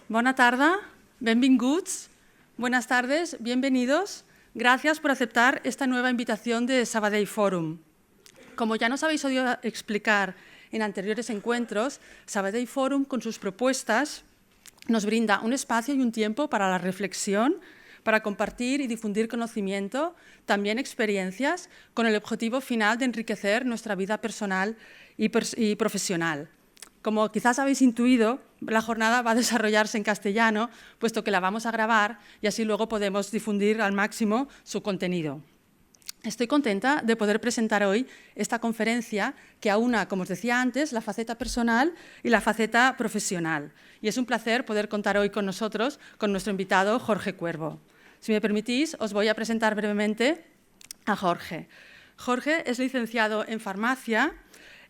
Bona tarda, benvinguts, buenas tardes, bienvenidos. Gracias por aceptar esta nueva invitación de Sabadell Forum. Como ya nos habéis oído explicar en anteriores encuentros, Sabadell Forum, con sus propuestas, nos brinda un espacio y un tiempo para la reflexión, para compartir y difundir conocimiento, también experiencias, con el objetivo final de enriquecer nuestra vida personal y profesional. Como quizás habéis intuido, la jornada va a desarrollarse en castellano, puesto que la vamos a grabar y así luego podemos difundir al máximo su contenido. Estoy contenta de poder presentar hoy esta conferencia que aúna, como os decía antes, la faceta personal y la faceta profesional. Y es un placer poder contar hoy con nosotros, con nuestro invitado Jorge Cuervo. Si me permitís, os voy a presentar brevemente a Jorge. Jorge es licenciado en farmacia,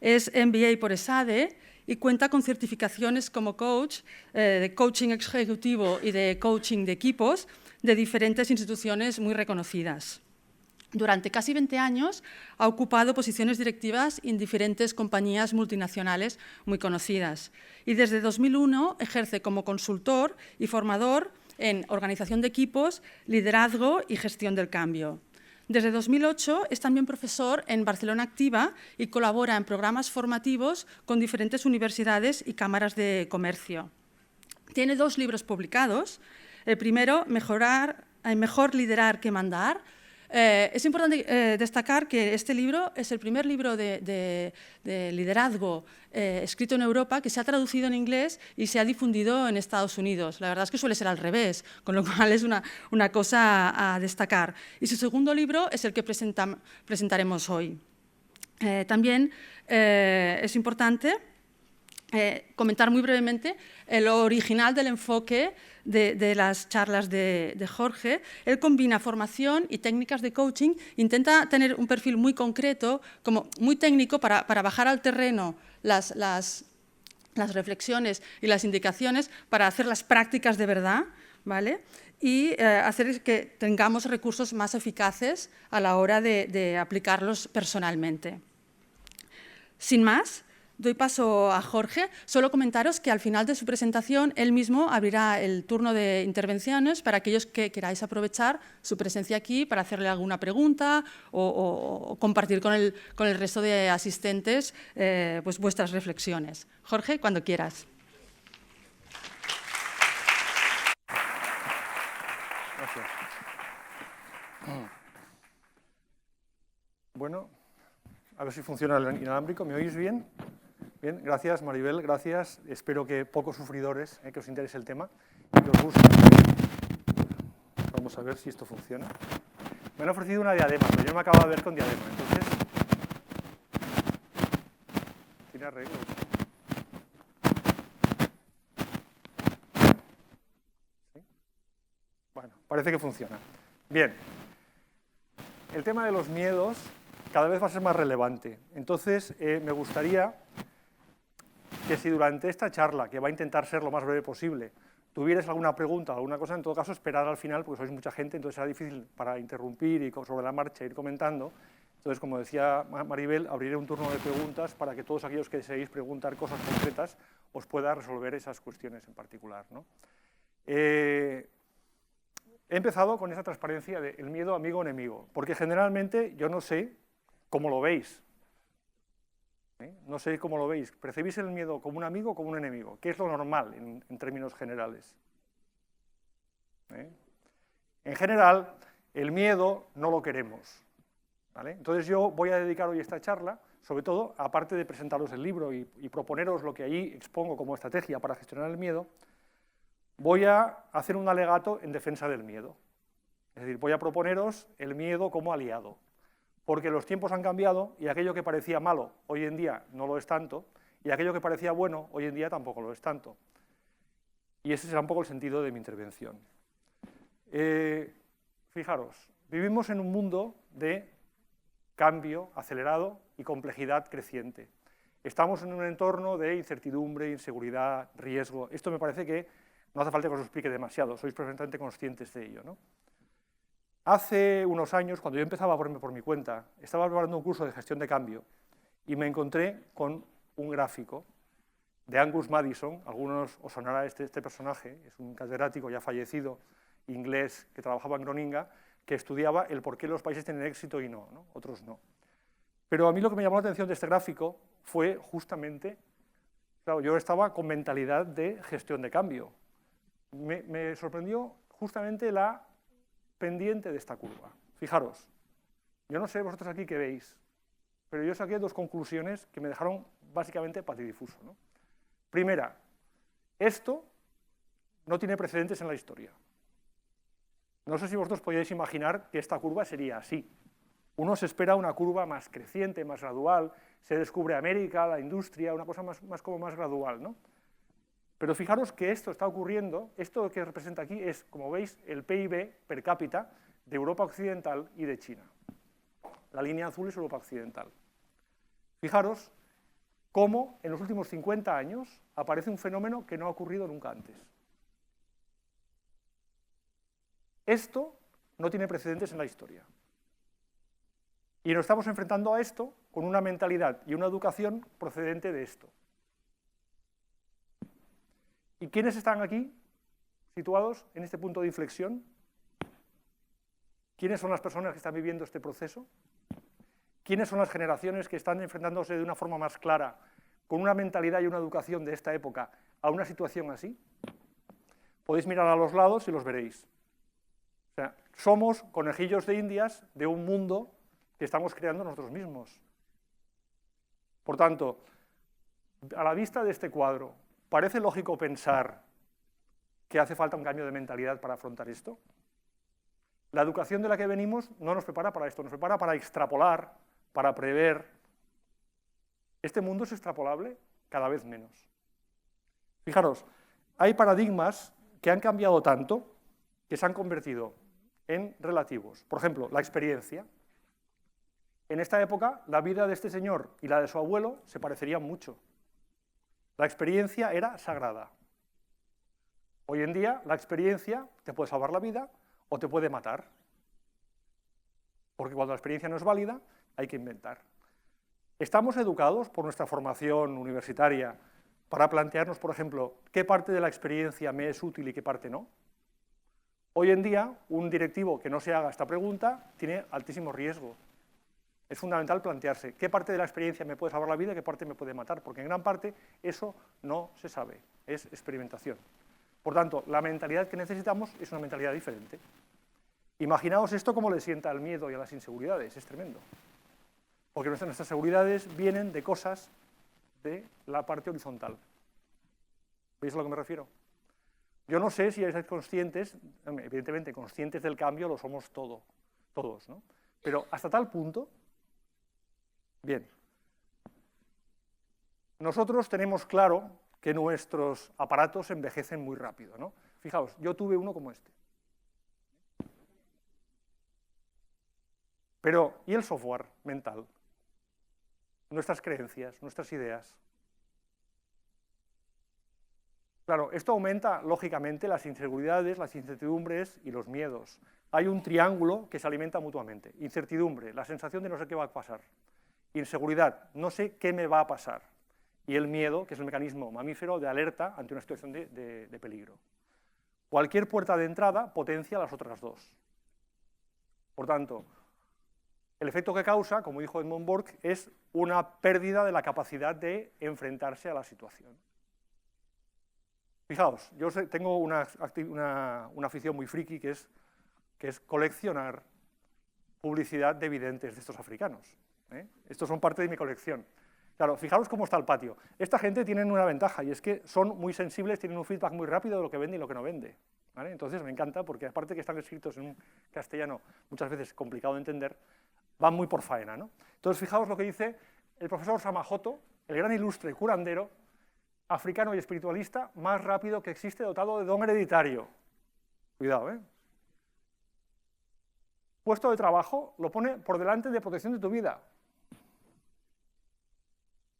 es MBA por ESADE y cuenta con certificaciones como coach, de coaching ejecutivo y de coaching de equipos de diferentes instituciones muy reconocidas. Durante casi 20 años ha ocupado posiciones directivas en diferentes compañías multinacionales muy conocidas y desde 2001 ejerce como consultor y formador en organización de equipos, liderazgo y gestión del cambio. Desde 2008 es también profesor en Barcelona Activa y colabora en programas formativos con diferentes universidades y cámaras de comercio. Tiene 2 libros publicados. El primero, Mejor liderar que mandar. Es importante destacar que este libro es el primer libro de liderazgo escrito en Europa que se ha traducido en inglés y se ha difundido en Estados Unidos. La verdad es que suele ser al revés, con lo cual es una cosa a destacar. Y su segundo libro es el que presentaremos hoy. También es importante comentar muy brevemente lo original del enfoque de las charlas de Jorge. Él combina formación y técnicas de coaching, intenta tener un perfil muy concreto, como muy técnico, para bajar al terreno las reflexiones y las indicaciones para hacer las prácticas de verdad, ¿vale? Y hacer que tengamos recursos más eficaces a la hora de aplicarlos personalmente. Sin más, doy paso a Jorge. Solo comentaros que al final de su presentación él mismo abrirá el turno de intervenciones para aquellos que queráis aprovechar su presencia aquí para hacerle alguna pregunta o compartir con el resto de asistentes pues vuestras reflexiones. Jorge, cuando quieras. Gracias. Bueno, a ver si funciona el inalámbrico. ¿Me oís bien? Bien, gracias Maribel, gracias. Espero que pocos sufridores, que os interese el tema y que os guste. Vamos a ver si esto funciona. Me han ofrecido una diadema, pero yo me acabo de ver con diadema, entonces... ¿Tiene arreglos? ¿Sí? Bueno, parece que funciona. Bien. El tema de los miedos cada vez va a ser más relevante. Entonces, me gustaría que si durante esta charla, que va a intentar ser lo más breve posible, tuvierais alguna pregunta o alguna cosa, en todo caso, esperad al final, porque sois mucha gente, entonces será difícil para interrumpir y sobre la marcha ir comentando. Entonces, como decía Maribel, abriré un turno de preguntas para que todos aquellos que deseéis preguntar cosas concretas os pueda resolver esas cuestiones en particular, ¿no? He empezado con esa transparencia del miedo amigo-enemigo, porque generalmente yo no sé cómo lo veis. No sé cómo lo veis. ¿Percibís el miedo como un amigo o como un enemigo? ¿Qué es lo normal en términos generales? En general, el miedo no lo queremos, ¿vale? Entonces yo voy a dedicar hoy esta charla, sobre todo, aparte de presentaros el libro y proponeros lo que allí expongo como estrategia para gestionar el miedo, voy a hacer un alegato en defensa del miedo. Es decir, voy a proponeros el miedo como aliado. Porque los tiempos han cambiado y aquello que parecía malo hoy en día no lo es tanto, y aquello que parecía bueno hoy en día tampoco lo es tanto. Y ese será un poco el sentido de mi intervención. Fijaros, vivimos en un mundo de cambio acelerado y complejidad creciente. Estamos en un entorno de incertidumbre, inseguridad, riesgo. Esto me parece que no hace falta que os lo explique demasiado, sois perfectamente conscientes de ello, ¿no? Hace unos años, cuando yo empezaba por mi cuenta, estaba preparando un curso de gestión de cambio y me encontré con un gráfico de Angus Maddison. Algunos os sonará este personaje, es un catedrático ya fallecido, inglés, que trabajaba en Groninga, que estudiaba el por qué los países tienen éxito y no, otros no. Pero a mí lo que me llamó la atención de este gráfico fue justamente, claro, yo estaba con mentalidad de gestión de cambio. Me sorprendió justamente la pendiente de esta curva. Fijaros, yo no sé vosotros aquí qué veis, pero yo saqué dos conclusiones que me dejaron básicamente patidifuso, ¿no? Primera, esto no tiene precedentes en la historia. No sé si vosotros podíais imaginar que esta curva sería así. Uno se espera una curva más creciente, más gradual, se descubre América, la industria, una cosa como más gradual, ¿no? Pero fijaros que esto está ocurriendo, esto que representa aquí es, como veis, el PIB per cápita de Europa Occidental y de China. La línea azul es Europa Occidental. Fijaros cómo en los últimos 50 años aparece un fenómeno que no ha ocurrido nunca antes. Esto no tiene precedentes en la historia. Y nos estamos enfrentando a esto con una mentalidad y una educación procedente de esto. ¿Y quiénes están aquí situados en este punto de inflexión? ¿Quiénes son las personas que están viviendo este proceso? ¿Quiénes son las generaciones que están enfrentándose de una forma más clara, con una mentalidad y una educación de esta época, a una situación así? Podéis mirar a los lados y los veréis. O sea, somos conejillos de indias de un mundo que estamos creando nosotros mismos. Por tanto, a la vista de este cuadro, ¿parece lógico pensar que hace falta un cambio de mentalidad para afrontar esto? La educación de la que venimos no nos prepara para esto, nos prepara para extrapolar, para prever. Este mundo es extrapolable cada vez menos. Fijaros, hay paradigmas que han cambiado tanto que se han convertido en relativos. Por ejemplo, la experiencia. En esta época, la vida de este señor y la de su abuelo se parecerían mucho. La experiencia era sagrada. Hoy en día, la experiencia te puede salvar la vida o te puede matar. Porque cuando la experiencia no es válida, hay que inventar. ¿Estamos educados por nuestra formación universitaria para plantearnos, por ejemplo, qué parte de la experiencia me es útil y qué parte no? Hoy en día, un directivo que no se haga esta pregunta tiene altísimo riesgo. Es fundamental plantearse qué parte de la experiencia me puede salvar la vida y qué parte me puede matar, porque en gran parte eso no se sabe, es experimentación. Por tanto, la mentalidad que necesitamos es una mentalidad diferente. Imaginaos esto cómo le sienta al miedo y a las inseguridades, es tremendo. Porque nuestras seguridades vienen de cosas de la parte horizontal. ¿Veis a lo que me refiero? Yo no sé si estáis conscientes, evidentemente conscientes del cambio lo somos todos, ¿no? Pero hasta tal punto, bien, nosotros tenemos claro que nuestros aparatos envejecen muy rápido, ¿no? Fijaos, yo tuve uno como este. Pero, ¿y el software mental? Nuestras creencias, nuestras ideas. Claro, esto aumenta, lógicamente, las inseguridades, las incertidumbres y los miedos. Hay un triángulo que se alimenta mutuamente. Incertidumbre, la sensación de no sé qué va a pasar. Inseguridad, no sé qué me va a pasar. Y el miedo, que es el mecanismo mamífero de alerta ante una situación de peligro. Cualquier puerta de entrada potencia las otras dos. Por tanto, el efecto que causa, como dijo Edmund Burke, es una pérdida de la capacidad de enfrentarse a la situación. Fijaos, yo tengo una afición muy friki que es coleccionar publicidad de videntes de estos africanos. Estos son parte de mi colección. Claro, fijaros cómo está el patio. Esta gente tiene una ventaja y es que son muy sensibles, tienen un feedback muy rápido de lo que vende y lo que no vende. ¿Vale? Entonces me encanta porque aparte que están escritos en un castellano muchas veces complicado de entender, van muy por faena, ¿no? Entonces fijaos lo que dice el profesor Samajoto, el gran ilustre curandero, africano y espiritualista más rápido que existe, dotado de don hereditario. Cuidado, ¿eh? Puesto de trabajo lo pone por delante de protección de tu vida.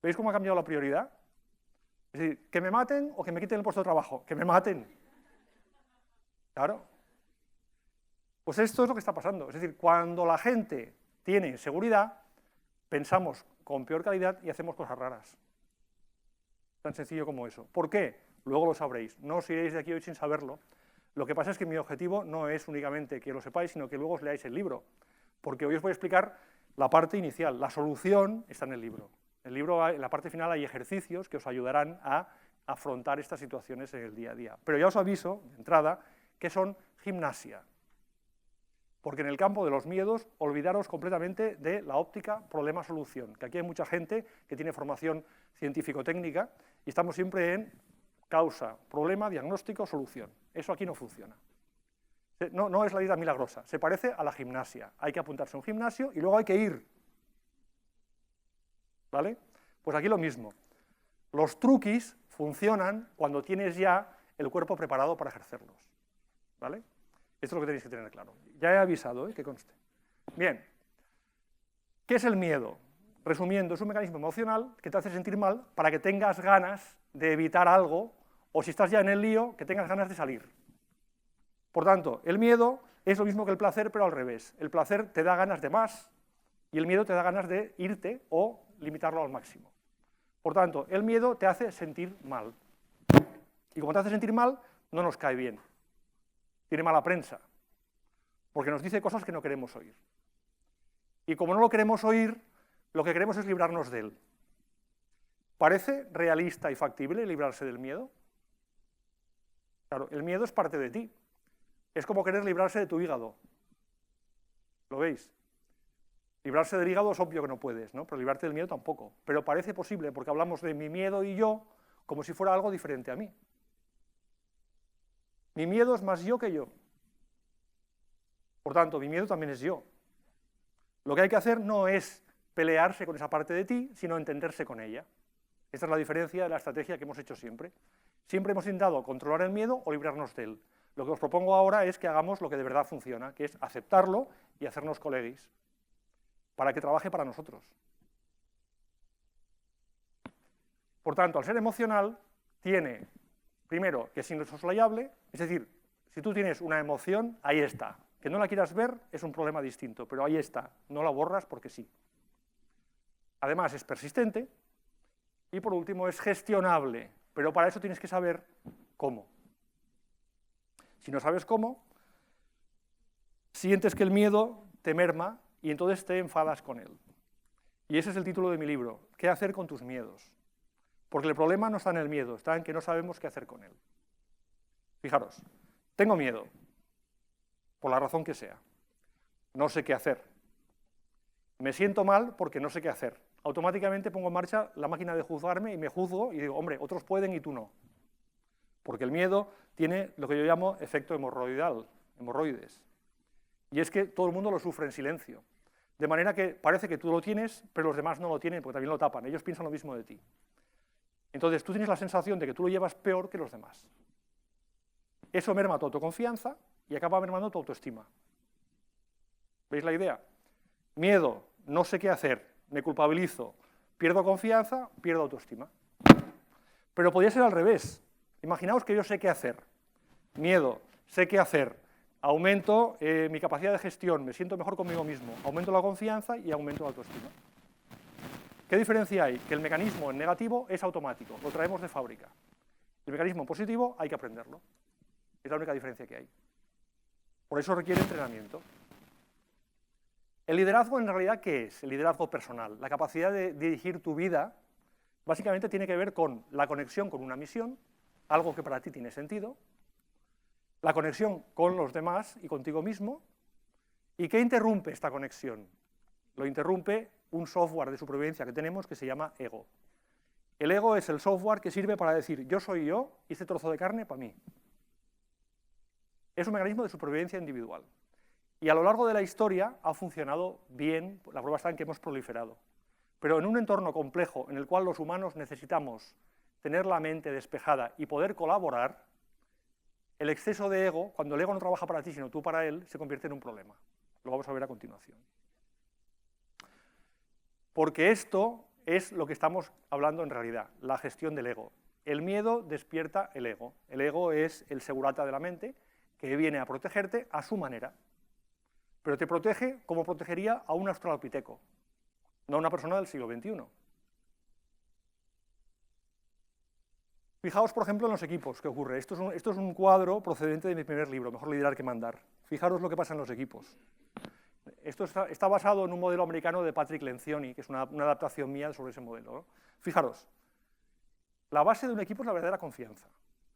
¿Veis cómo ha cambiado la prioridad? Es decir, que me maten o que me quiten el puesto de trabajo. Que me maten. Claro. Pues esto es lo que está pasando. Es decir, cuando la gente tiene inseguridad, pensamos con peor calidad y hacemos cosas raras. Tan sencillo como eso. ¿Por qué? Luego lo sabréis. No os iréis de aquí hoy sin saberlo. Lo que pasa es que mi objetivo no es únicamente que lo sepáis, sino que luego os leáis el libro. Porque hoy os voy a explicar la parte inicial. La solución está en el libro. En el libro, en la parte final, hay ejercicios que os ayudarán a afrontar estas situaciones en el día a día. Pero ya os aviso, de entrada, que son gimnasia. Porque en el campo de los miedos, olvidaros completamente de la óptica problema-solución, que aquí hay mucha gente que tiene formación científico-técnica y estamos siempre en causa, problema, diagnóstico, solución. Eso aquí no funciona. No es la vida milagrosa, se parece a la gimnasia. Hay que apuntarse a un gimnasio y luego hay que ir. ¿Vale? Pues aquí lo mismo. Los truquis funcionan cuando tienes ya el cuerpo preparado para ejercerlos. ¿Vale? Esto es lo que tenéis que tener claro. Ya he avisado, que conste. Bien. ¿Qué es el miedo? Resumiendo, es un mecanismo emocional que te hace sentir mal para que tengas ganas de evitar algo, o si estás ya en el lío, que tengas ganas de salir. Por tanto, el miedo es lo mismo que el placer, pero al revés. El placer te da ganas de más, y el miedo te da ganas de irte o limitarlo al máximo. Por tanto, el miedo te hace sentir mal. Y como te hace sentir mal, no nos cae bien. Tiene mala prensa, porque nos dice cosas que no queremos oír. Y como no lo queremos oír, lo que queremos es librarnos de él. ¿Parece realista y factible librarse del miedo? Claro, el miedo es parte de ti. Es como querer librarse de tu hígado. ¿Lo veis? Librarse del hígado es obvio que no puedes, ¿no? Pero librarte del miedo tampoco. Pero parece posible, porque hablamos de mi miedo y yo como si fuera algo diferente a mí. Mi miedo es más yo que yo. Por tanto, mi miedo también es yo. Lo que hay que hacer no es pelearse con esa parte de ti, sino entenderse con ella. Esta es la diferencia de la estrategia que hemos hecho siempre. Siempre hemos intentado controlar el miedo o librarnos de él. Lo que os propongo ahora es que hagamos lo que de verdad funciona, que es aceptarlo y hacernos coleguis, para que trabaje para nosotros. Por tanto, al ser emocional, tiene, primero, que es insoslayable, es decir, si tú tienes una emoción, ahí está. Que no la quieras ver es un problema distinto, pero ahí está, no la borras porque sí. Además, es persistente, y por último, es gestionable, pero para eso tienes que saber cómo. Si no sabes cómo, sientes que el miedo te merma y entonces te enfadas con él. Y ese es el título de mi libro, ¿qué hacer con tus miedos? Porque el problema no está en el miedo, está en que no sabemos qué hacer con él. Fijaros, tengo miedo, por la razón que sea. No sé qué hacer. Me siento mal porque no sé qué hacer. Automáticamente pongo en marcha la máquina de juzgarme y me juzgo y digo, hombre, otros pueden y tú no. Porque el miedo tiene lo que yo llamo efecto hemorroidal, hemorroides. Y es que todo el mundo lo sufre en silencio. De manera que parece que tú lo tienes, pero los demás no lo tienen porque también lo tapan. Ellos piensan lo mismo de ti. Entonces tú tienes la sensación de que tú lo llevas peor que los demás. Eso merma tu autoconfianza y acaba mermando tu autoestima. ¿Veis la idea? Miedo, no sé qué hacer, me culpabilizo, pierdo confianza, pierdo autoestima. Pero podría ser al revés. Imaginaos que yo sé qué hacer. Miedo, sé qué hacer. Aumento mi capacidad de gestión, me siento mejor conmigo mismo. Aumento la confianza y aumento la autoestima. ¿Qué diferencia hay? Que el mecanismo en negativo es automático, lo traemos de fábrica. El mecanismo en positivo hay que aprenderlo. Es la única diferencia que hay. Por eso requiere entrenamiento. ¿El liderazgo en realidad qué es? El liderazgo personal. La capacidad de dirigir tu vida básicamente tiene que ver con la conexión con una misión, algo que para ti tiene sentido, la conexión con los demás y contigo mismo. ¿Y qué interrumpe esta conexión? Lo interrumpe un software de supervivencia que tenemos que se llama ego. El ego es el software que sirve para decir yo soy yo y este trozo de carne para mí. Es un mecanismo de supervivencia individual. Y a lo largo de la historia ha funcionado bien, la prueba está en que hemos proliferado. Pero en un entorno complejo en el cual los humanos necesitamos tener la mente despejada y poder colaborar, el exceso de ego, cuando el ego no trabaja para ti sino tú para él, se convierte en un problema. Lo vamos a ver a continuación. Porque esto es lo que estamos hablando en realidad, la gestión del ego. El miedo despierta el ego. El ego es el segurata de la mente que viene a protegerte a su manera. Pero te protege como protegería a un australopiteco, no a una persona del siglo XXI. Fijaos, por ejemplo, en los equipos, ¿qué ocurre? Esto es un cuadro procedente de mi primer libro, Mejor liderar que mandar. Fijaros lo que pasa en los equipos. Esto está basado en un modelo americano de Patrick Lencioni, que es una adaptación mía sobre ese modelo, ¿no? Fijaros, la base de un equipo es la verdadera confianza.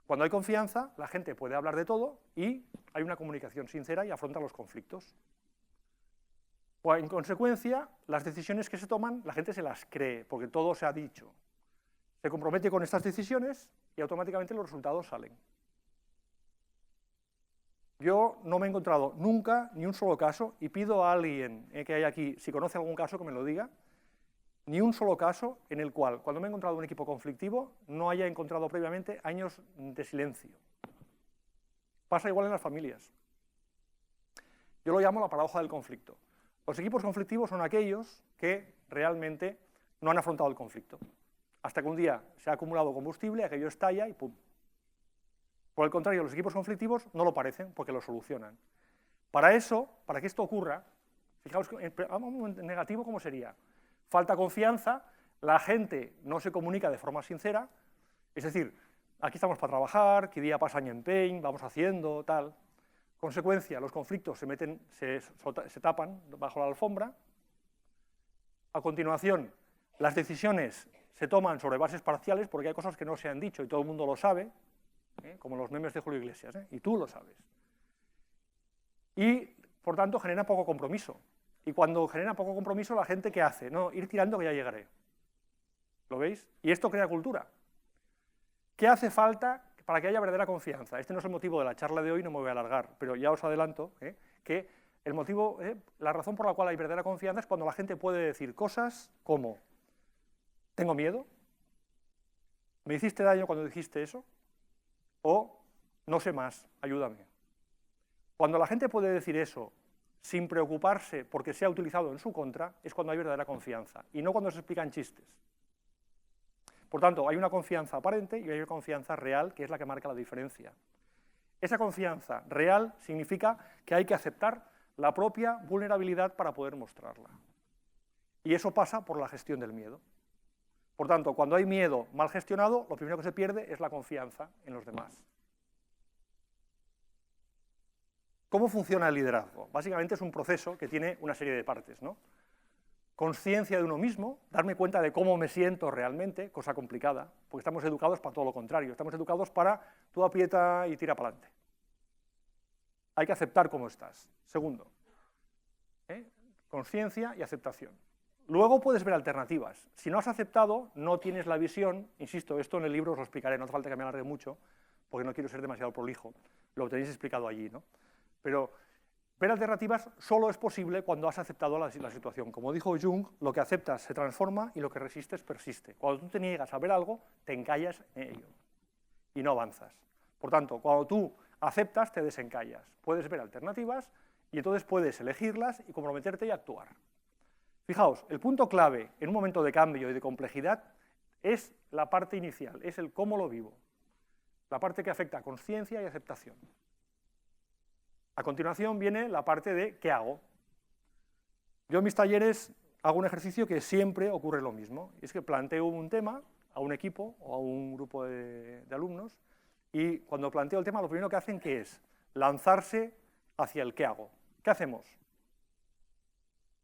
Cuando hay confianza, la gente puede hablar de todo y hay una comunicación sincera y afronta los conflictos. En consecuencia, las decisiones que se toman, la gente se las cree, porque todo se ha dicho. Se compromete con estas decisiones y automáticamente los resultados salen. Yo no me he encontrado nunca ni un solo caso, y pido a alguien que hay aquí, si conoce algún caso, que me lo diga, ni un solo caso en el cual, cuando me he encontrado un equipo conflictivo, no haya encontrado previamente años de silencio. Pasa igual en las familias. Yo lo llamo la paradoja del conflicto. Los equipos conflictivos son aquellos que realmente no han afrontado el conflicto. Hasta que un día se ha acumulado combustible, aquello estalla y ¡pum! Por el contrario, los equipos conflictivos no lo parecen porque lo solucionan. Para eso, para que esto ocurra, fijaos, en negativo, ¿cómo sería? Falta confianza, la gente no se comunica de forma sincera, es decir, aquí estamos para trabajar, que día pasa año en Paint, vamos haciendo, tal. Consecuencia, los conflictos se tapan bajo la alfombra. A continuación, las decisiones se toman sobre bases parciales porque hay cosas que no se han dicho y todo el mundo lo sabe, como los memes de Julio Iglesias, y tú lo sabes. Y, por tanto, genera poco compromiso. Y cuando genera poco compromiso, la gente, ¿qué hace? No, ir tirando que ya llegaré. ¿Lo veis? Y esto crea cultura. ¿Qué hace falta para que haya verdadera confianza? Este no es el motivo de la charla de hoy, no me voy a alargar, pero ya os adelanto que el motivo, la razón por la cual hay verdadera confianza es cuando la gente puede decir cosas como: ¿tengo miedo? ¿Me hiciste daño cuando dijiste eso? O no sé más, ayúdame. Cuando la gente puede decir eso sin preocuparse porque sea utilizado en su contra, es cuando hay verdadera confianza, y no cuando se explican chistes. Por tanto, hay una confianza aparente y hay una confianza real, que es la que marca la diferencia. Esa confianza real significa que hay que aceptar la propia vulnerabilidad para poder mostrarla. Y eso pasa por la gestión del miedo. Por tanto, cuando hay miedo mal gestionado, lo primero que se pierde es la confianza en los demás. ¿Cómo funciona el liderazgo? Básicamente es un proceso que tiene una serie de partes, ¿no? Conciencia de uno mismo, darme cuenta de cómo me siento realmente, cosa complicada, porque estamos educados para todo lo contrario, estamos educados para tú aprieta y tira para adelante. Hay que aceptar cómo estás. Segundo, conciencia y aceptación. Luego puedes ver alternativas. Si no has aceptado, no tienes la visión, insisto, esto en el libro os lo explicaré, no hace falta que me alargue mucho, porque no quiero ser demasiado prolijo, lo tenéis explicado allí, ¿no? Pero ver alternativas solo es posible cuando has aceptado la situación. Como dijo Jung, lo que aceptas se transforma y lo que resistes persiste. Cuando tú te niegas a ver algo, te encallas en ello y no avanzas. Por tanto, cuando tú aceptas, te desencallas. Puedes ver alternativas y entonces puedes elegirlas y comprometerte y actuar. Fijaos, el punto clave en un momento de cambio y de complejidad es la parte inicial, es el cómo lo vivo, la parte que afecta a conciencia y aceptación. A continuación viene la parte de ¿qué hago? Yo en mis talleres hago un ejercicio que siempre ocurre lo mismo, y es que planteo un tema a un equipo o a un grupo de alumnos, y cuando planteo el tema lo primero que hacen ¿qué es? Lanzarse hacia el ¿qué hago? ¿Qué hacemos?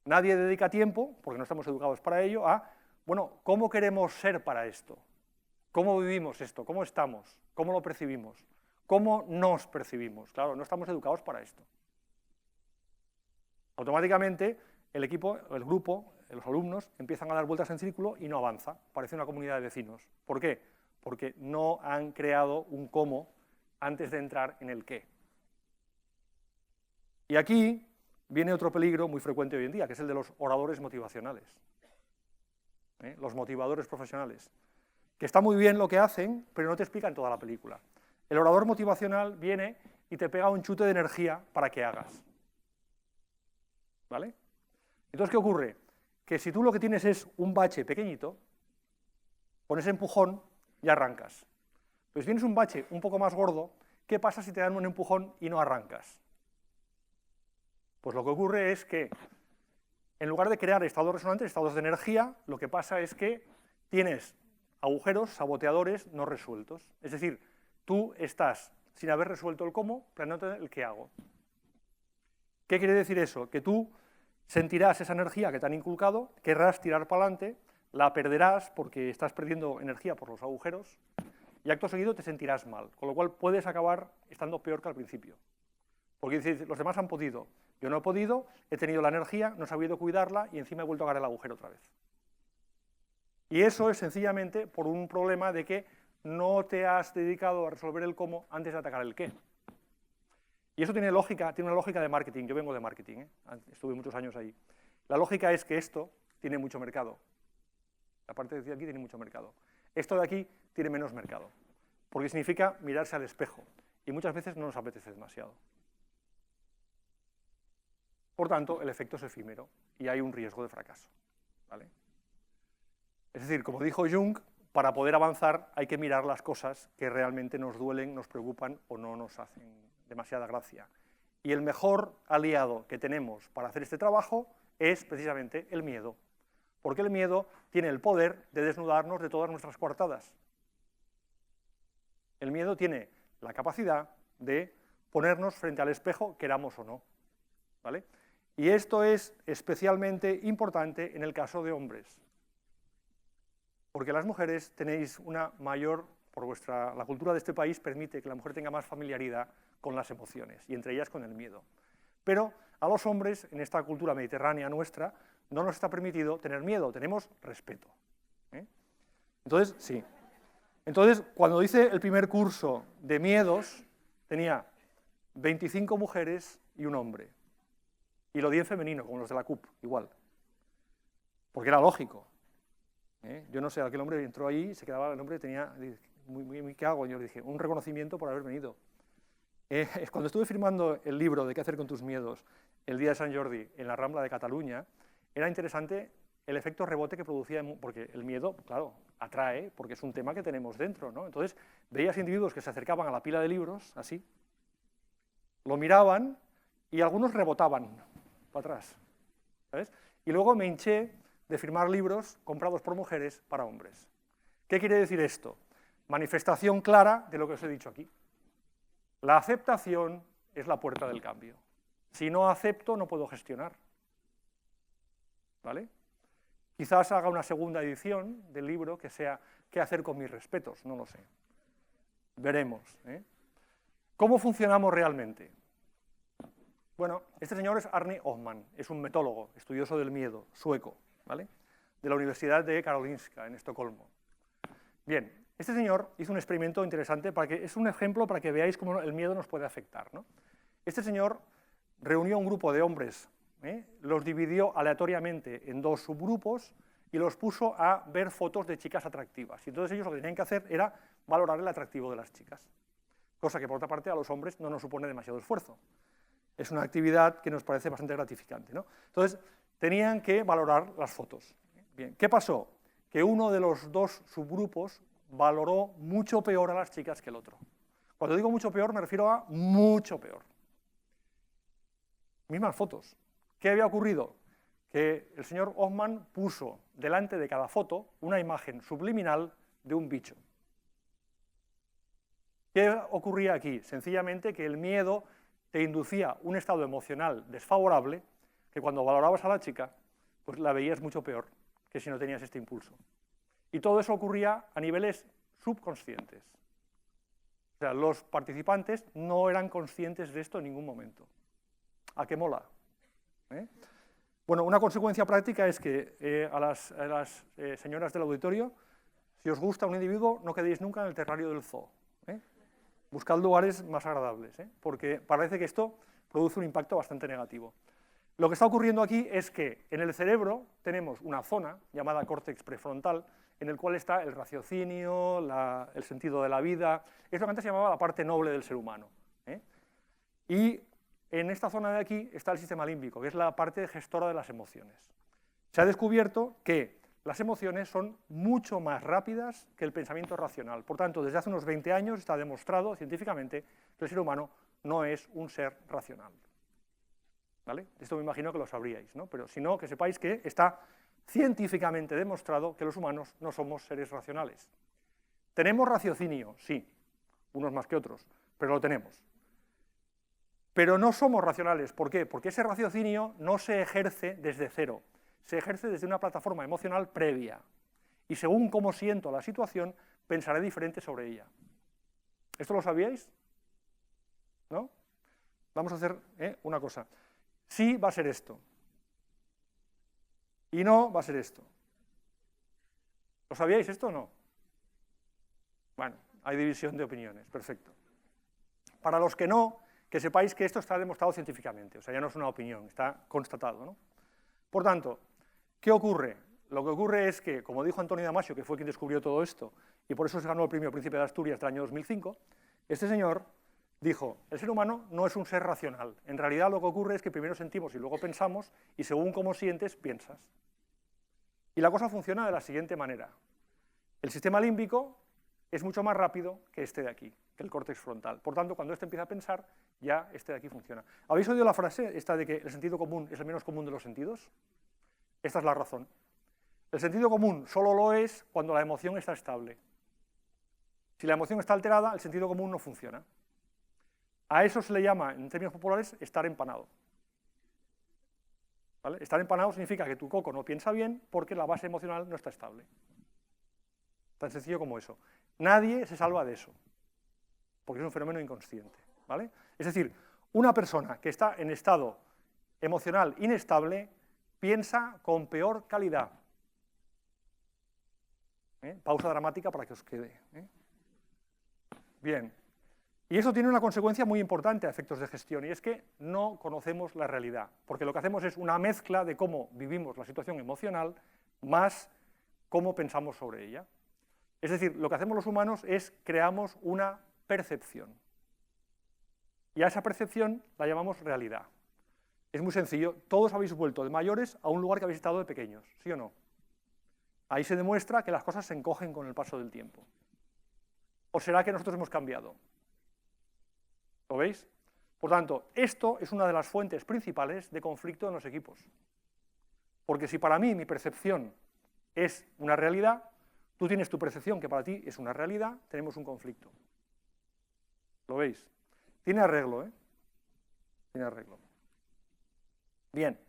Nadie dedica tiempo, porque no estamos educados para ello, a, bueno, ¿cómo queremos ser para esto? ¿Cómo vivimos esto? ¿Cómo estamos? ¿Cómo lo percibimos? ¿Cómo nos percibimos? Claro, no estamos educados para esto. Automáticamente, el equipo, el grupo, los alumnos, empiezan a dar vueltas en círculo y no avanza. Parece una comunidad de vecinos. ¿Por qué? Porque no han creado un cómo antes de entrar en el qué. Y aquí viene otro peligro muy frecuente hoy en día, que es el de los oradores motivacionales. Los motivadores profesionales. Que está muy bien lo que hacen, pero no te explican toda la película. El orador motivacional viene y te pega un chute de energía para que hagas. ¿Vale? Entonces, ¿qué ocurre? Que si tú lo que tienes es un bache pequeñito, con ese empujón ya arrancas. Pero si tienes un bache un poco más gordo, ¿qué pasa si te dan un empujón y no arrancas? Pues lo que ocurre es que, en lugar de crear estados resonantes, estados de energía, lo que pasa es que tienes agujeros, saboteadores no resueltos. Es decir, tú estás sin haber resuelto el cómo, planteándote el qué hago. ¿Qué quiere decir eso? Que tú sentirás esa energía que te han inculcado, querrás tirar para adelante, la perderás porque estás perdiendo energía por los agujeros, y acto seguido te sentirás mal, con lo cual puedes acabar estando peor que al principio. Porque dices, los demás han podido, yo no he podido, he tenido la energía, no he sabido cuidarla y encima he vuelto a agarrar el agujero otra vez. Y eso es sencillamente por un problema de que no te has dedicado a resolver el cómo antes de atacar el qué. Y eso tiene lógica, tiene una lógica de marketing. Yo vengo de marketing, estuve muchos años ahí. La lógica es que esto tiene mucho mercado. La parte de aquí tiene mucho mercado. Esto de aquí tiene menos mercado, porque significa mirarse al espejo, y muchas veces no nos apetece demasiado. Por tanto, el efecto es efímero, y hay un riesgo de fracaso, ¿vale? Es decir, como dijo Jung, para poder avanzar hay que mirar las cosas que realmente nos duelen, nos preocupan o no nos hacen demasiada gracia. Y el mejor aliado que tenemos para hacer este trabajo es precisamente el miedo, porque el miedo tiene el poder de desnudarnos de todas nuestras coartadas. El miedo tiene la capacidad de ponernos frente al espejo, queramos o no, ¿vale? Y esto es especialmente importante en el caso de hombres, porque las mujeres tenéis una mayor, la cultura de este país permite que la mujer tenga más familiaridad con las emociones, y entre ellas con el miedo. Pero a los hombres, en esta cultura mediterránea nuestra, no nos está permitido tener miedo, tenemos respeto. Entonces, sí. Entonces, cuando hice el primer curso de miedos, tenía 25 mujeres y un hombre. Y lo di en femenino, como los de la CUP, igual. Porque era lógico. Yo no sé, aquel hombre entró ahí, se quedaba, el hombre tenía, ¿qué hago? Yo le dije, un reconocimiento por haber venido. Cuando estuve firmando el libro de qué hacer con tus miedos el día de Sant Jordi en la Rambla de Cataluña, era interesante el efecto rebote que producía, porque el miedo, claro, atrae, porque es un tema que tenemos dentro, ¿no? Entonces, veías individuos que se acercaban a la pila de libros, así, lo miraban y algunos rebotaban para atrás, ¿sabes? Y luego me hinché de firmar libros comprados por mujeres para hombres. ¿Qué quiere decir esto? Manifestación clara de lo que os he dicho aquí. La aceptación es la puerta del cambio. Si no acepto, no puedo gestionar. ¿Vale? Quizás haga una segunda edición del libro que sea ¿qué hacer con mis respetos? No lo sé. Veremos. ¿Cómo funcionamos realmente? Bueno, este señor es Arne Öhman, es un metólogo, estudioso del miedo, sueco, ¿vale? De la Universidad de Karolinska, en Estocolmo. Bien, este señor hizo un experimento interesante, es un ejemplo para que veáis cómo el miedo nos puede afectar, ¿no? Este señor reunió un grupo de hombres, los dividió aleatoriamente en dos subgrupos y los puso a ver fotos de chicas atractivas. Y entonces ellos lo que tenían que hacer era valorar el atractivo de las chicas, cosa que por otra parte a los hombres no nos supone demasiado esfuerzo. Es una actividad que nos parece bastante gratificante, ¿no? Entonces tenían que valorar las fotos. Bien, ¿qué pasó? Que uno de los dos subgrupos valoró mucho peor a las chicas que el otro. Cuando digo mucho peor me refiero a mucho peor. Mismas fotos. ¿Qué había ocurrido? Que el señor Öhman puso delante de cada foto una imagen subliminal de un bicho. ¿Qué ocurría aquí? Sencillamente que el miedo te inducía un estado emocional desfavorable que cuando valorabas a la chica, pues la veías mucho peor que si no tenías este impulso. Y todo eso ocurría a niveles subconscientes. O sea, los participantes no eran conscientes de esto en ningún momento. ¿A qué mola? Bueno, una consecuencia práctica es que a las señoras del auditorio, si os gusta un individuo, no quedéis nunca en el terrario del zoo. Buscad lugares más agradables, porque parece que esto produce un impacto bastante negativo. Lo que está ocurriendo aquí es que en el cerebro tenemos una zona llamada córtex prefrontal, en el cual está el raciocinio, el sentido de la vida, es lo que antes se llamaba la parte noble del ser humano. Y en esta zona de aquí está el sistema límbico, que es la parte gestora de las emociones. Se ha descubierto que las emociones son mucho más rápidas que el pensamiento racional. Por tanto, desde hace unos 20 años está demostrado científicamente que el ser humano no es un ser racional. ¿Vale? Esto me imagino que lo sabríais, ¿no? Pero si no, que sepáis que está científicamente demostrado que los humanos no somos seres racionales. ¿Tenemos raciocinio? Sí, unos más que otros, pero lo tenemos. Pero no somos racionales. ¿Por qué? Porque ese raciocinio no se ejerce desde cero, se ejerce desde una plataforma emocional previa. Y según cómo siento la situación, pensaré diferente sobre ella. ¿Esto lo sabíais? ¿No? Vamos a hacer una cosa. Sí va a ser esto. Y no va a ser esto. ¿Lo sabíais esto o no? Bueno, hay división de opiniones, perfecto. Para los que no, que sepáis que esto está demostrado científicamente, o sea, ya no es una opinión, está constatado, ¿no? Por tanto, ¿qué ocurre? Lo que ocurre es que, como dijo Antonio Damasio, que fue quien descubrió todo esto, y por eso se ganó el premio Príncipe de Asturias del año 2005, este señor dijo, el ser humano no es un ser racional, en realidad lo que ocurre es que primero sentimos y luego pensamos, y según cómo sientes, piensas. Y la cosa funciona de la siguiente manera. El sistema límbico es mucho más rápido que este de aquí, que el córtex frontal. Por tanto, cuando este empieza a pensar, ya este de aquí funciona. ¿Habéis oído la frase esta de que el sentido común es el menos común de los sentidos? Esta es la razón. El sentido común solo lo es cuando la emoción está estable. Si la emoción está alterada, el sentido común no funciona. A eso se le llama, en términos populares, estar empanado. ¿Vale? Estar empanado significa que tu coco no piensa bien porque la base emocional no está estable. Tan sencillo como eso. Nadie se salva de eso, porque es un fenómeno inconsciente. ¿Vale? Es decir, una persona que está en estado emocional inestable piensa con peor calidad. Pausa dramática para que os quede. Bien. Y eso tiene una consecuencia muy importante a efectos de gestión, y es que no conocemos la realidad, porque lo que hacemos es una mezcla de cómo vivimos la situación emocional más cómo pensamos sobre ella. Es decir, lo que hacemos los humanos es creamos una percepción. Y a esa percepción la llamamos realidad. Es muy sencillo, todos habéis vuelto de mayores a un lugar que habéis estado de pequeños, ¿sí o no? Ahí se demuestra que las cosas se encogen con el paso del tiempo. ¿O será que nosotros hemos cambiado? ¿Lo veis? Por tanto, esto es una de las fuentes principales de conflicto en los equipos. Porque si para mí mi percepción es una realidad, tú tienes tu percepción que para ti es una realidad, tenemos un conflicto. ¿Lo veis? Tiene arreglo, ¿eh? Tiene arreglo. Bien.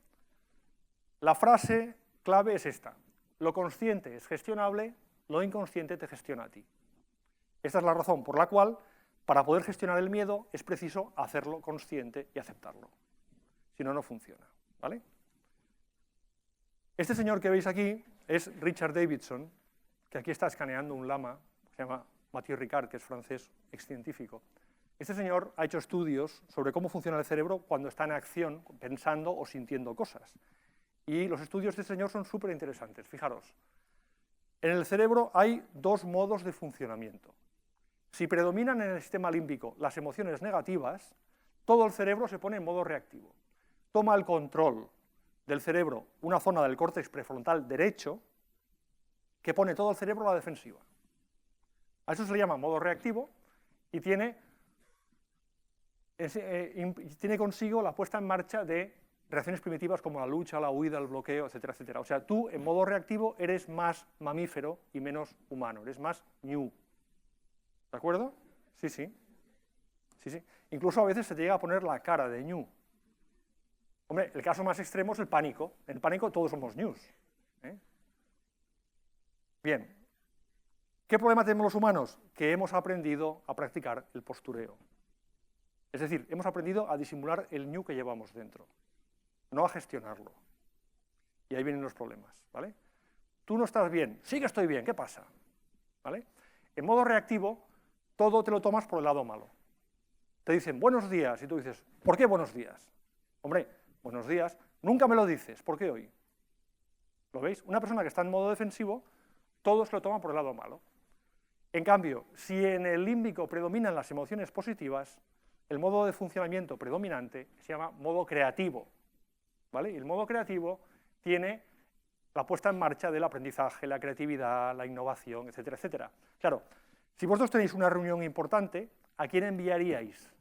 La frase clave es esta. Lo consciente es gestionable, lo inconsciente te gestiona a ti. Esta es la razón por la cual, para poder gestionar el miedo, es preciso hacerlo consciente y aceptarlo. Si no, no funciona. ¿Vale? Este señor que veis aquí es Richard Davidson, que aquí está escaneando un lama, se llama Mathieu Ricard, que es francés, excientífico. Este señor ha hecho estudios sobre cómo funciona el cerebro cuando está en acción, pensando o sintiendo cosas. Y los estudios de este señor son súper interesantes. Fijaros, en el cerebro hay dos modos de funcionamiento. Si predominan en el sistema límbico las emociones negativas, todo el cerebro se pone en modo reactivo. Toma el control del cerebro una zona del córtex prefrontal derecho que pone todo el cerebro a la defensiva. A eso se le llama modo reactivo y tiene consigo la puesta en marcha de reacciones primitivas como la lucha, la huida, el bloqueo, etcétera, etcétera. O sea, tú en modo reactivo eres más mamífero y menos humano, eres más ñu. ¿De acuerdo? Sí, sí. Sí, sí. Incluso a veces se te llega a poner la cara de ñu. Hombre, el caso más extremo es el pánico. En el pánico todos somos ñus. Bien. ¿Qué problema tenemos los humanos? Que hemos aprendido a practicar el postureo. Es decir, hemos aprendido a disimular el ñu que llevamos dentro, no a gestionarlo. Y ahí vienen los problemas, ¿vale? Tú no estás bien, sí que estoy bien, ¿qué pasa? ¿Vale? En modo reactivo, todo te lo tomas por el lado malo. Te dicen buenos días y tú dices, ¿por qué buenos días? Hombre, buenos días, nunca me lo dices, ¿por qué hoy? ¿Lo veis? Una persona que está en modo defensivo, todo se lo toma por el lado malo. En cambio, si en el límbico predominan las emociones positivas, el modo de funcionamiento predominante se llama modo creativo, ¿vale? Y el modo creativo tiene la puesta en marcha del aprendizaje, la creatividad, la innovación, etcétera, etcétera. Claro, si vosotros tenéis una reunión importante, ¿a quién enviaríais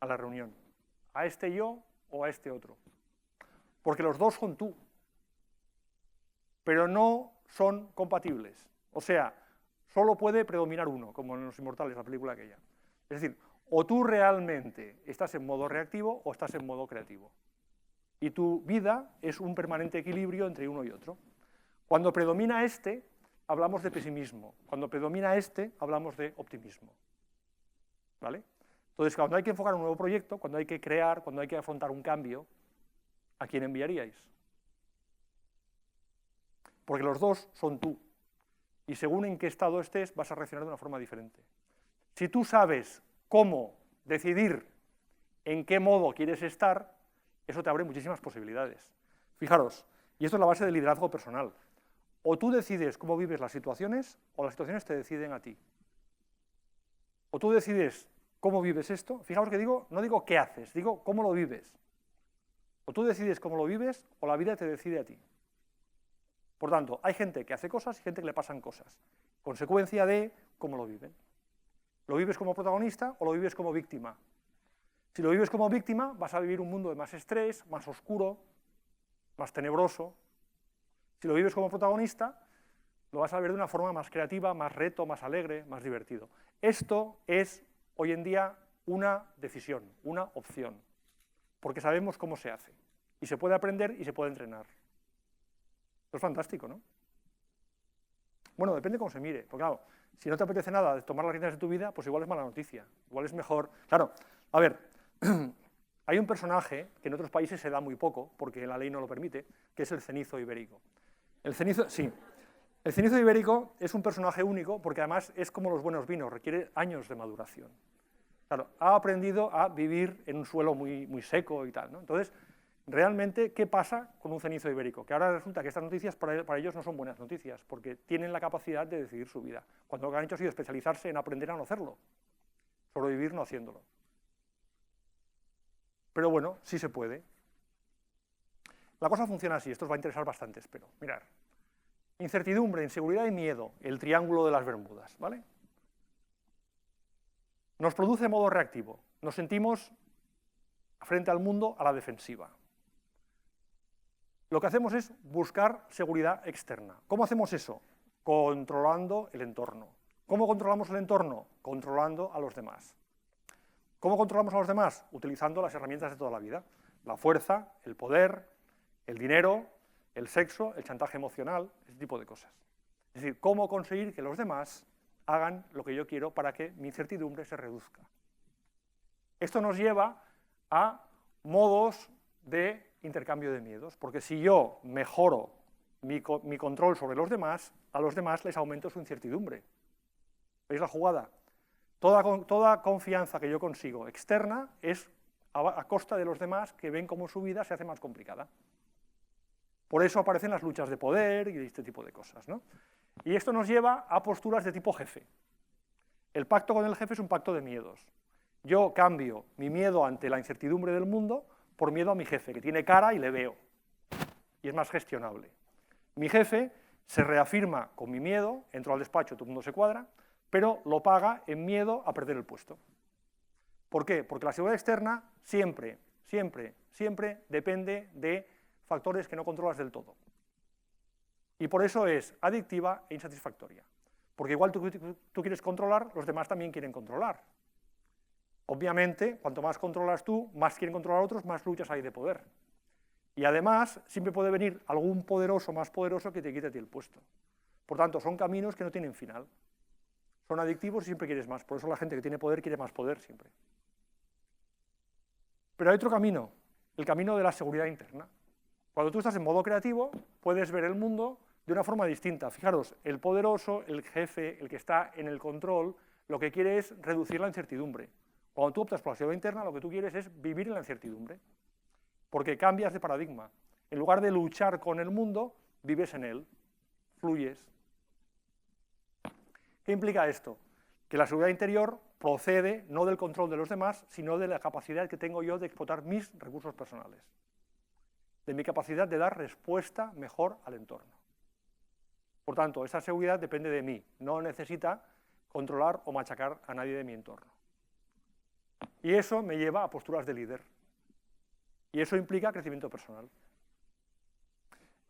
a la reunión? ¿A este yo o a este otro? Porque los dos son tú. pero no son compatibles. O sea, solo puede predominar uno, como en Los Inmortales, la película aquella. Es decir, o tú realmente estás en modo reactivo o estás en modo creativo. Y tu vida es un permanente equilibrio entre uno y otro. Cuando predomina este, hablamos de pesimismo. Cuando predomina este, hablamos de optimismo. ¿Vale? Entonces, cuando hay que enfocar un nuevo proyecto, cuando hay que crear, cuando hay que afrontar un cambio, ¿a quién enviaríais? Porque los dos son tú. Y según en qué estado estés, vas a reaccionar de una forma diferente. Si tú sabes cómo decidir en qué modo quieres estar, eso te abre muchísimas posibilidades. Fijaros, y esto es la base del liderazgo personal. O tú decides cómo vives las situaciones, o las situaciones te deciden a ti. O tú decides cómo vives esto. Fijaos que digo, no digo qué haces, digo cómo lo vives. O tú decides cómo lo vives, o la vida te decide a ti. Por tanto, hay gente que hace cosas y gente que le pasan cosas. Consecuencia de cómo lo viven. ¿Lo vives como protagonista o lo vives como víctima? Si lo vives como víctima, vas a vivir un mundo de más estrés, más oscuro, más tenebroso. Si lo vives como protagonista, lo vas a ver de una forma más creativa, más reto, más alegre, más divertido. Esto es, hoy en día, una decisión, una opción, porque sabemos cómo se hace. Y se puede aprender y se puede entrenar. Esto es fantástico, ¿no? Bueno, depende cómo se mire, porque claro, si no te apetece nada de tomar las riendas de tu vida, pues igual es mala noticia, igual es mejor. Claro, a ver, hay un personaje que en otros países se da muy poco, porque la ley no lo permite, que es el cenizo ibérico. El cenizo ibérico es un personaje único, porque además es como los buenos vinos, requiere años de maduración. Claro, ha aprendido a vivir en un suelo muy, muy seco y tal, ¿no? Entonces, realmente, ¿qué pasa con un cenizo ibérico? Que ahora resulta que estas noticias para ellos no son buenas noticias, porque tienen la capacidad de decidir su vida, cuando lo que han hecho ha sido especializarse en aprender a no hacerlo, sobrevivir no haciéndolo. Pero bueno, sí se puede. La cosa funciona así, esto os va a interesar bastante, espero. Mirad, incertidumbre, inseguridad y miedo, el triángulo de las Bermudas, ¿vale? Nos produce modo reactivo, nos sentimos frente al mundo a la defensiva. Lo que hacemos es buscar seguridad externa. ¿Cómo hacemos eso? Controlando el entorno. ¿Cómo controlamos el entorno? Controlando a los demás. ¿Cómo controlamos a los demás? Utilizando las herramientas de toda la vida. La fuerza, el poder, el dinero, el sexo, el chantaje emocional, ese tipo de cosas. Es decir, cómo conseguir que los demás hagan lo que yo quiero para que mi incertidumbre se reduzca. Esto nos lleva a modos de intercambio de miedos, porque si yo mejoro mi control sobre los demás, a los demás les aumento su incertidumbre. ¿Veis la jugada? Toda confianza que yo consigo externa es a costa de los demás que ven cómo su vida se hace más complicada. Por eso aparecen las luchas de poder y este tipo de cosas, ¿no? Y esto nos lleva a posturas de tipo jefe. El pacto con el jefe es un pacto de miedos. Yo cambio mi miedo ante la incertidumbre del mundo por miedo a mi jefe, que tiene cara y le veo, y es más gestionable. Mi jefe se reafirma con mi miedo, entro al despacho, todo el mundo se cuadra, pero lo paga en miedo a perder el puesto. ¿Por qué? Porque la seguridad externa siempre depende de factores que no controlas del todo. Y por eso es adictiva e insatisfactoria. Porque igual tú quieres controlar, los demás también quieren controlar. Obviamente, cuanto más controlas tú, más quieren controlar otros, más luchas hay de poder. Y además, siempre puede venir algún poderoso más poderoso que te quite a ti el puesto. Por tanto, son caminos que no tienen final. Son adictivos y siempre quieres más. Por eso la gente que tiene poder quiere más poder siempre. Pero hay otro camino, el camino de la seguridad interna. Cuando tú estás en modo creativo, puedes ver el mundo de una forma distinta. Fijaros, el poderoso, el jefe, el que está en el control, lo que quiere es reducir la incertidumbre. Cuando tú optas por la seguridad interna, lo que tú quieres es vivir en la incertidumbre, porque cambias de paradigma. En lugar de luchar con el mundo, vives en él, fluyes. ¿Qué implica esto? Que la seguridad interior procede no del control de los demás, sino de la capacidad que tengo yo de explotar mis recursos personales, de mi capacidad de dar respuesta mejor al entorno. Por tanto, esa seguridad depende de mí, no necesita controlar o machacar a nadie de mi entorno. Y eso me lleva a posturas de líder. Y eso implica crecimiento personal.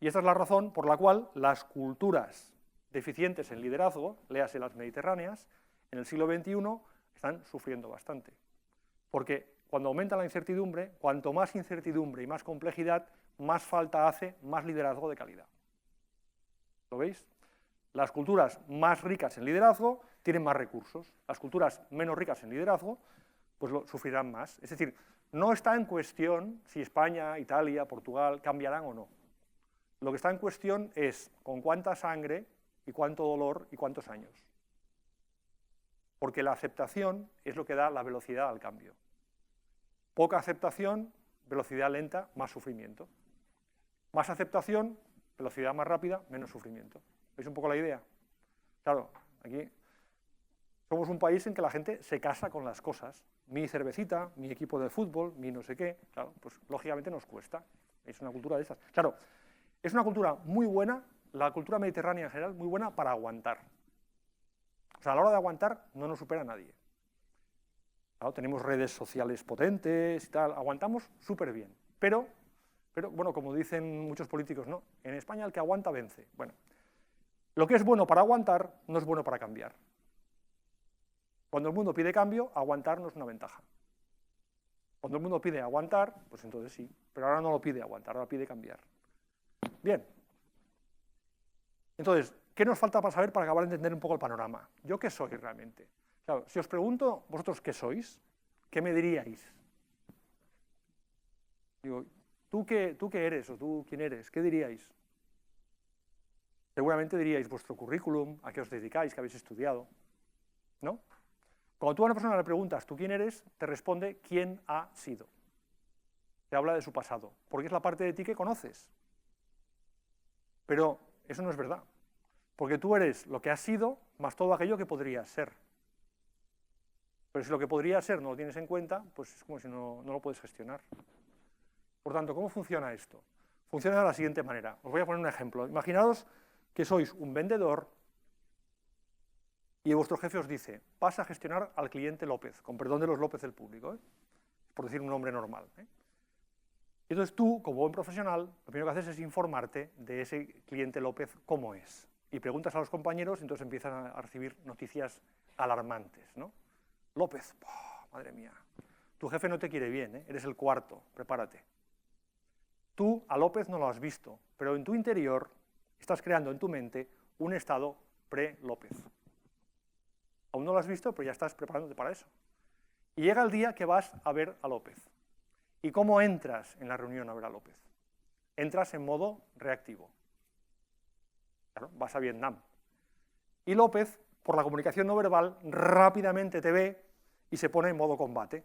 Y esta es la razón por la cual las culturas deficientes en liderazgo, léase las mediterráneas, en el siglo XXI están sufriendo bastante. Porque cuando aumenta la incertidumbre, cuanto más incertidumbre y más complejidad, más falta hace más liderazgo de calidad. ¿Lo veis? Las culturas más ricas en liderazgo tienen más recursos. Las culturas menos ricas en liderazgo pues lo sufrirán más. Es decir, no está en cuestión si España, Italia, Portugal cambiarán o no. Lo que está en cuestión es con cuánta sangre y cuánto dolor y cuántos años. Porque la aceptación es lo que da la velocidad al cambio. Poca aceptación, velocidad lenta, más sufrimiento. Más aceptación, velocidad más rápida, menos sufrimiento. ¿Veis un poco la idea? Claro, aquí somos un país en que la gente se casa con las cosas. Mi cervecita, mi equipo de fútbol, mi no sé qué. Claro, pues lógicamente nos cuesta. Es una cultura de esas. Claro, es una cultura muy buena, la cultura mediterránea en general, muy buena para aguantar. O sea, a la hora de aguantar no nos supera nadie. Claro, tenemos redes sociales potentes y tal, aguantamos súper bien. Pero, bueno, como dicen muchos políticos, no, en España el que aguanta vence. Bueno, lo que es bueno para aguantar no es bueno para cambiar. Cuando el mundo pide cambio, aguantar no es una ventaja. Cuando el mundo pide aguantar, pues entonces sí, pero ahora no lo pide aguantar, ahora pide cambiar. Bien. Entonces, ¿qué nos falta para saber para acabar de entender un poco el panorama? ¿Yo qué soy realmente? Claro, si os pregunto, vosotros qué sois, ¿qué me diríais? Digo, ¿tú qué eres o tú quién eres? ¿Qué diríais? Seguramente diríais vuestro currículum, a qué os dedicáis, qué habéis estudiado, ¿no? Cuando tú a una persona le preguntas, ¿tú quién eres?, te responde quién ha sido. Te habla de su pasado, porque es la parte de ti que conoces. Pero eso no es verdad, porque tú eres lo que has sido más todo aquello que podrías ser. Pero si lo que podría ser no lo tienes en cuenta, pues es como si no lo puedes gestionar. Por tanto, ¿cómo funciona esto? Funciona de la siguiente manera. Os voy a poner un ejemplo. Imaginaos que sois un vendedor y vuestro jefe os dice, vas a gestionar al cliente López, con perdón de los López del público, por decir un nombre normal. Y entonces tú, como buen profesional, lo primero que haces es informarte de ese cliente López cómo es. Y preguntas a los compañeros y entonces empiezan a recibir noticias alarmantes, ¿no? López, oh, madre mía, tu jefe no te quiere bien, eres el cuarto, prepárate. Tú a López no lo has visto, pero en tu interior estás creando en tu mente un estado pre-López. Aún no lo has visto, pero ya estás preparándote para eso. Y llega el día que vas a ver a López. ¿Y cómo entras en la reunión a ver a López? Entras en modo reactivo. Claro, vas a Vietnam. Y López, por la comunicación no verbal, rápidamente te ve y se pone en modo combate.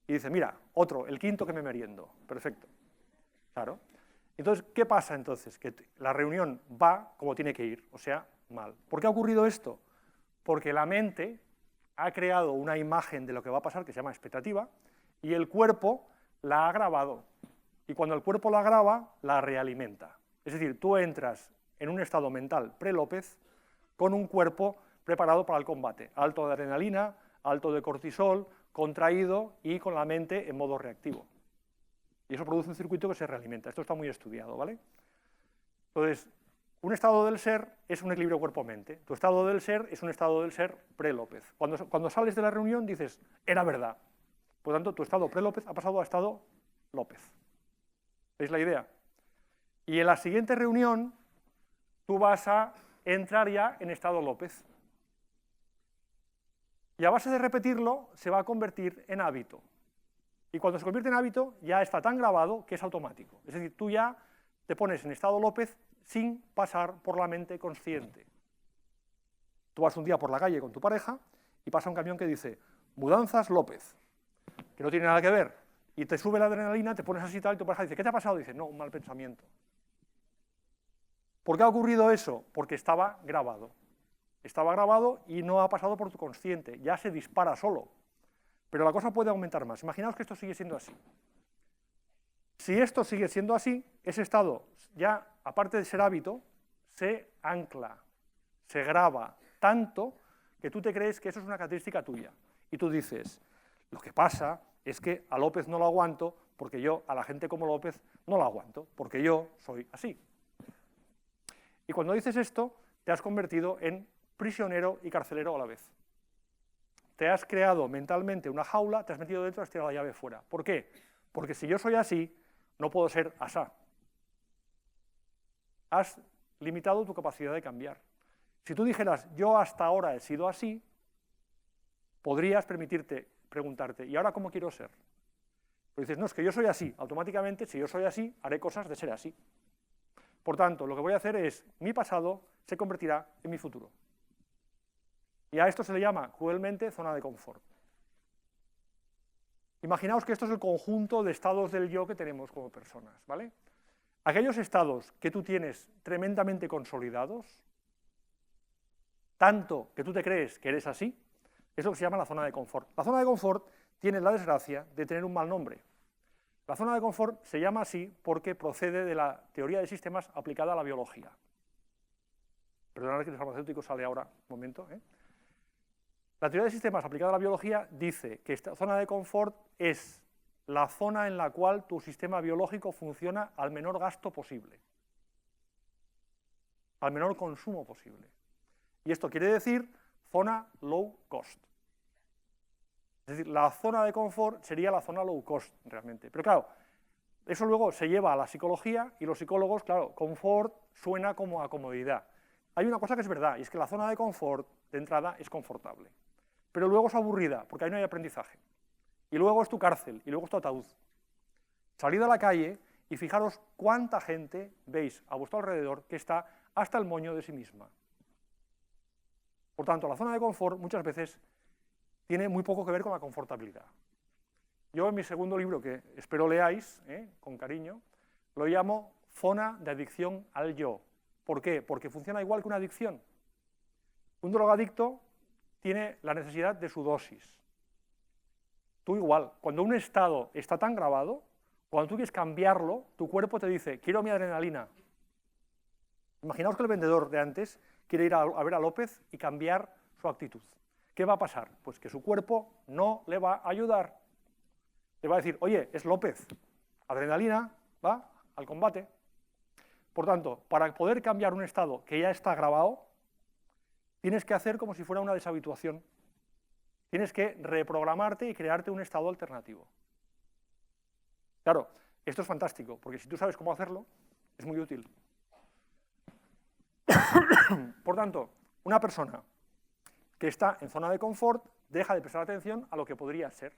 Y dice, mira, otro, el quinto que me meriendo. Perfecto. Claro. Entonces, ¿qué pasa entonces? Que la reunión va como tiene que ir, o sea, mal. ¿Por qué ha ocurrido esto? Porque la mente ha creado una imagen de lo que va a pasar que se llama expectativa y el cuerpo la ha grabado. Y cuando el cuerpo la graba, la realimenta. Es decir, tú entras en un estado mental pre-López con un cuerpo preparado para el combate. Alto de adrenalina, alto de cortisol, contraído y con la mente en modo reactivo. Y eso produce un circuito que se realimenta. Esto está muy estudiado, ¿vale? Entonces, un estado del ser es un equilibrio cuerpo-mente. Tu estado del ser es un estado del ser pre-López. Cuando sales de la reunión dices, era verdad. Por lo tanto, tu estado pre-López ha pasado a estado López. ¿Veis la idea? Y en la siguiente reunión, tú vas a entrar ya en estado López. Y a base de repetirlo, se va a convertir en hábito. Y cuando se convierte en hábito, ya está tan grabado que es automático. Es decir, tú ya te pones en estado López sin pasar por la mente consciente. Tú vas un día por la calle con tu pareja y pasa un camión que dice, Mudanzas López, que no tiene nada que ver, y te sube la adrenalina, te pones así tal, y tu pareja dice, ¿qué te ha pasado? Y dice, no, un mal pensamiento. ¿Por qué ha ocurrido eso? Porque estaba grabado. Estaba grabado y no ha pasado por tu consciente, ya se dispara solo. Pero la cosa puede aumentar más. Imaginaos que esto sigue siendo así. Si esto sigue siendo así, ese estado, ya aparte de ser hábito, se ancla, se graba tanto que tú te crees que eso es una característica tuya. Y tú dices, lo que pasa es que a López no lo aguanto porque yo a la gente como López no lo aguanto, porque yo soy así. Y cuando dices esto, te has convertido en prisionero y carcelero a la vez. Te has creado mentalmente una jaula, te has metido dentro y has tirado la llave fuera. ¿Por qué? Porque si yo soy así, no puedo ser asá. Has limitado tu capacidad de cambiar. Si tú dijeras, yo hasta ahora he sido así, podrías permitirte preguntarte, ¿y ahora cómo quiero ser? Pero dices, no, es que yo soy así. Automáticamente, si yo soy así, haré cosas de ser así. Por tanto, lo que voy a hacer es, mi pasado se convertirá en mi futuro. Y a esto se le llama, cruelmente, zona de confort. Imaginaos que esto es el conjunto de estados del yo que tenemos como personas, ¿vale? Aquellos estados que tú tienes tremendamente consolidados, tanto que tú te crees que eres así, es lo que se llama la zona de confort. La zona de confort tiene la desgracia de tener un mal nombre. La zona de confort se llama así porque procede de la teoría de sistemas aplicada a la biología. Perdonad que el farmacéutico sale ahora, un momento. La teoría de sistemas aplicada a la biología dice que esta zona de confort es la zona en la cual tu sistema biológico funciona al menor gasto posible, al menor consumo posible. Y esto quiere decir zona low cost. Es decir, la zona de confort sería la zona low cost realmente. Pero claro, eso luego se lleva a la psicología y los psicólogos, claro, confort suena como a comodidad. Hay una cosa que es verdad, y es que la zona de confort de entrada es confortable. Pero luego es aburrida, porque ahí no hay aprendizaje. Y luego es tu cárcel, y luego es tu ataúd. Salid a la calle y fijaros cuánta gente veis a vuestro alrededor que está hasta el moño de sí misma. Por tanto, la zona de confort muchas veces tiene muy poco que ver con la confortabilidad. Yo en mi segundo libro, que espero leáis, con cariño, lo llamo Zona de adicción al yo. ¿Por qué? Porque funciona igual que una adicción. Un drogadicto tiene la necesidad de su dosis. Tú igual, cuando un estado está tan grabado, cuando tú quieres cambiarlo, tu cuerpo te dice, quiero mi adrenalina. Imaginaos que el vendedor de antes quiere ir a ver a López y cambiar su actitud. ¿Qué va a pasar? Pues que su cuerpo no le va a ayudar. Le va a decir, oye, es López, adrenalina, va al combate. Por tanto, para poder cambiar un estado que ya está grabado, tienes que hacer como si fuera una deshabituación. Tienes que reprogramarte y crearte un estado alternativo. Claro, esto es fantástico, porque si tú sabes cómo hacerlo, es muy útil. Por tanto, una persona que está en zona de confort deja de prestar atención a lo que podría ser.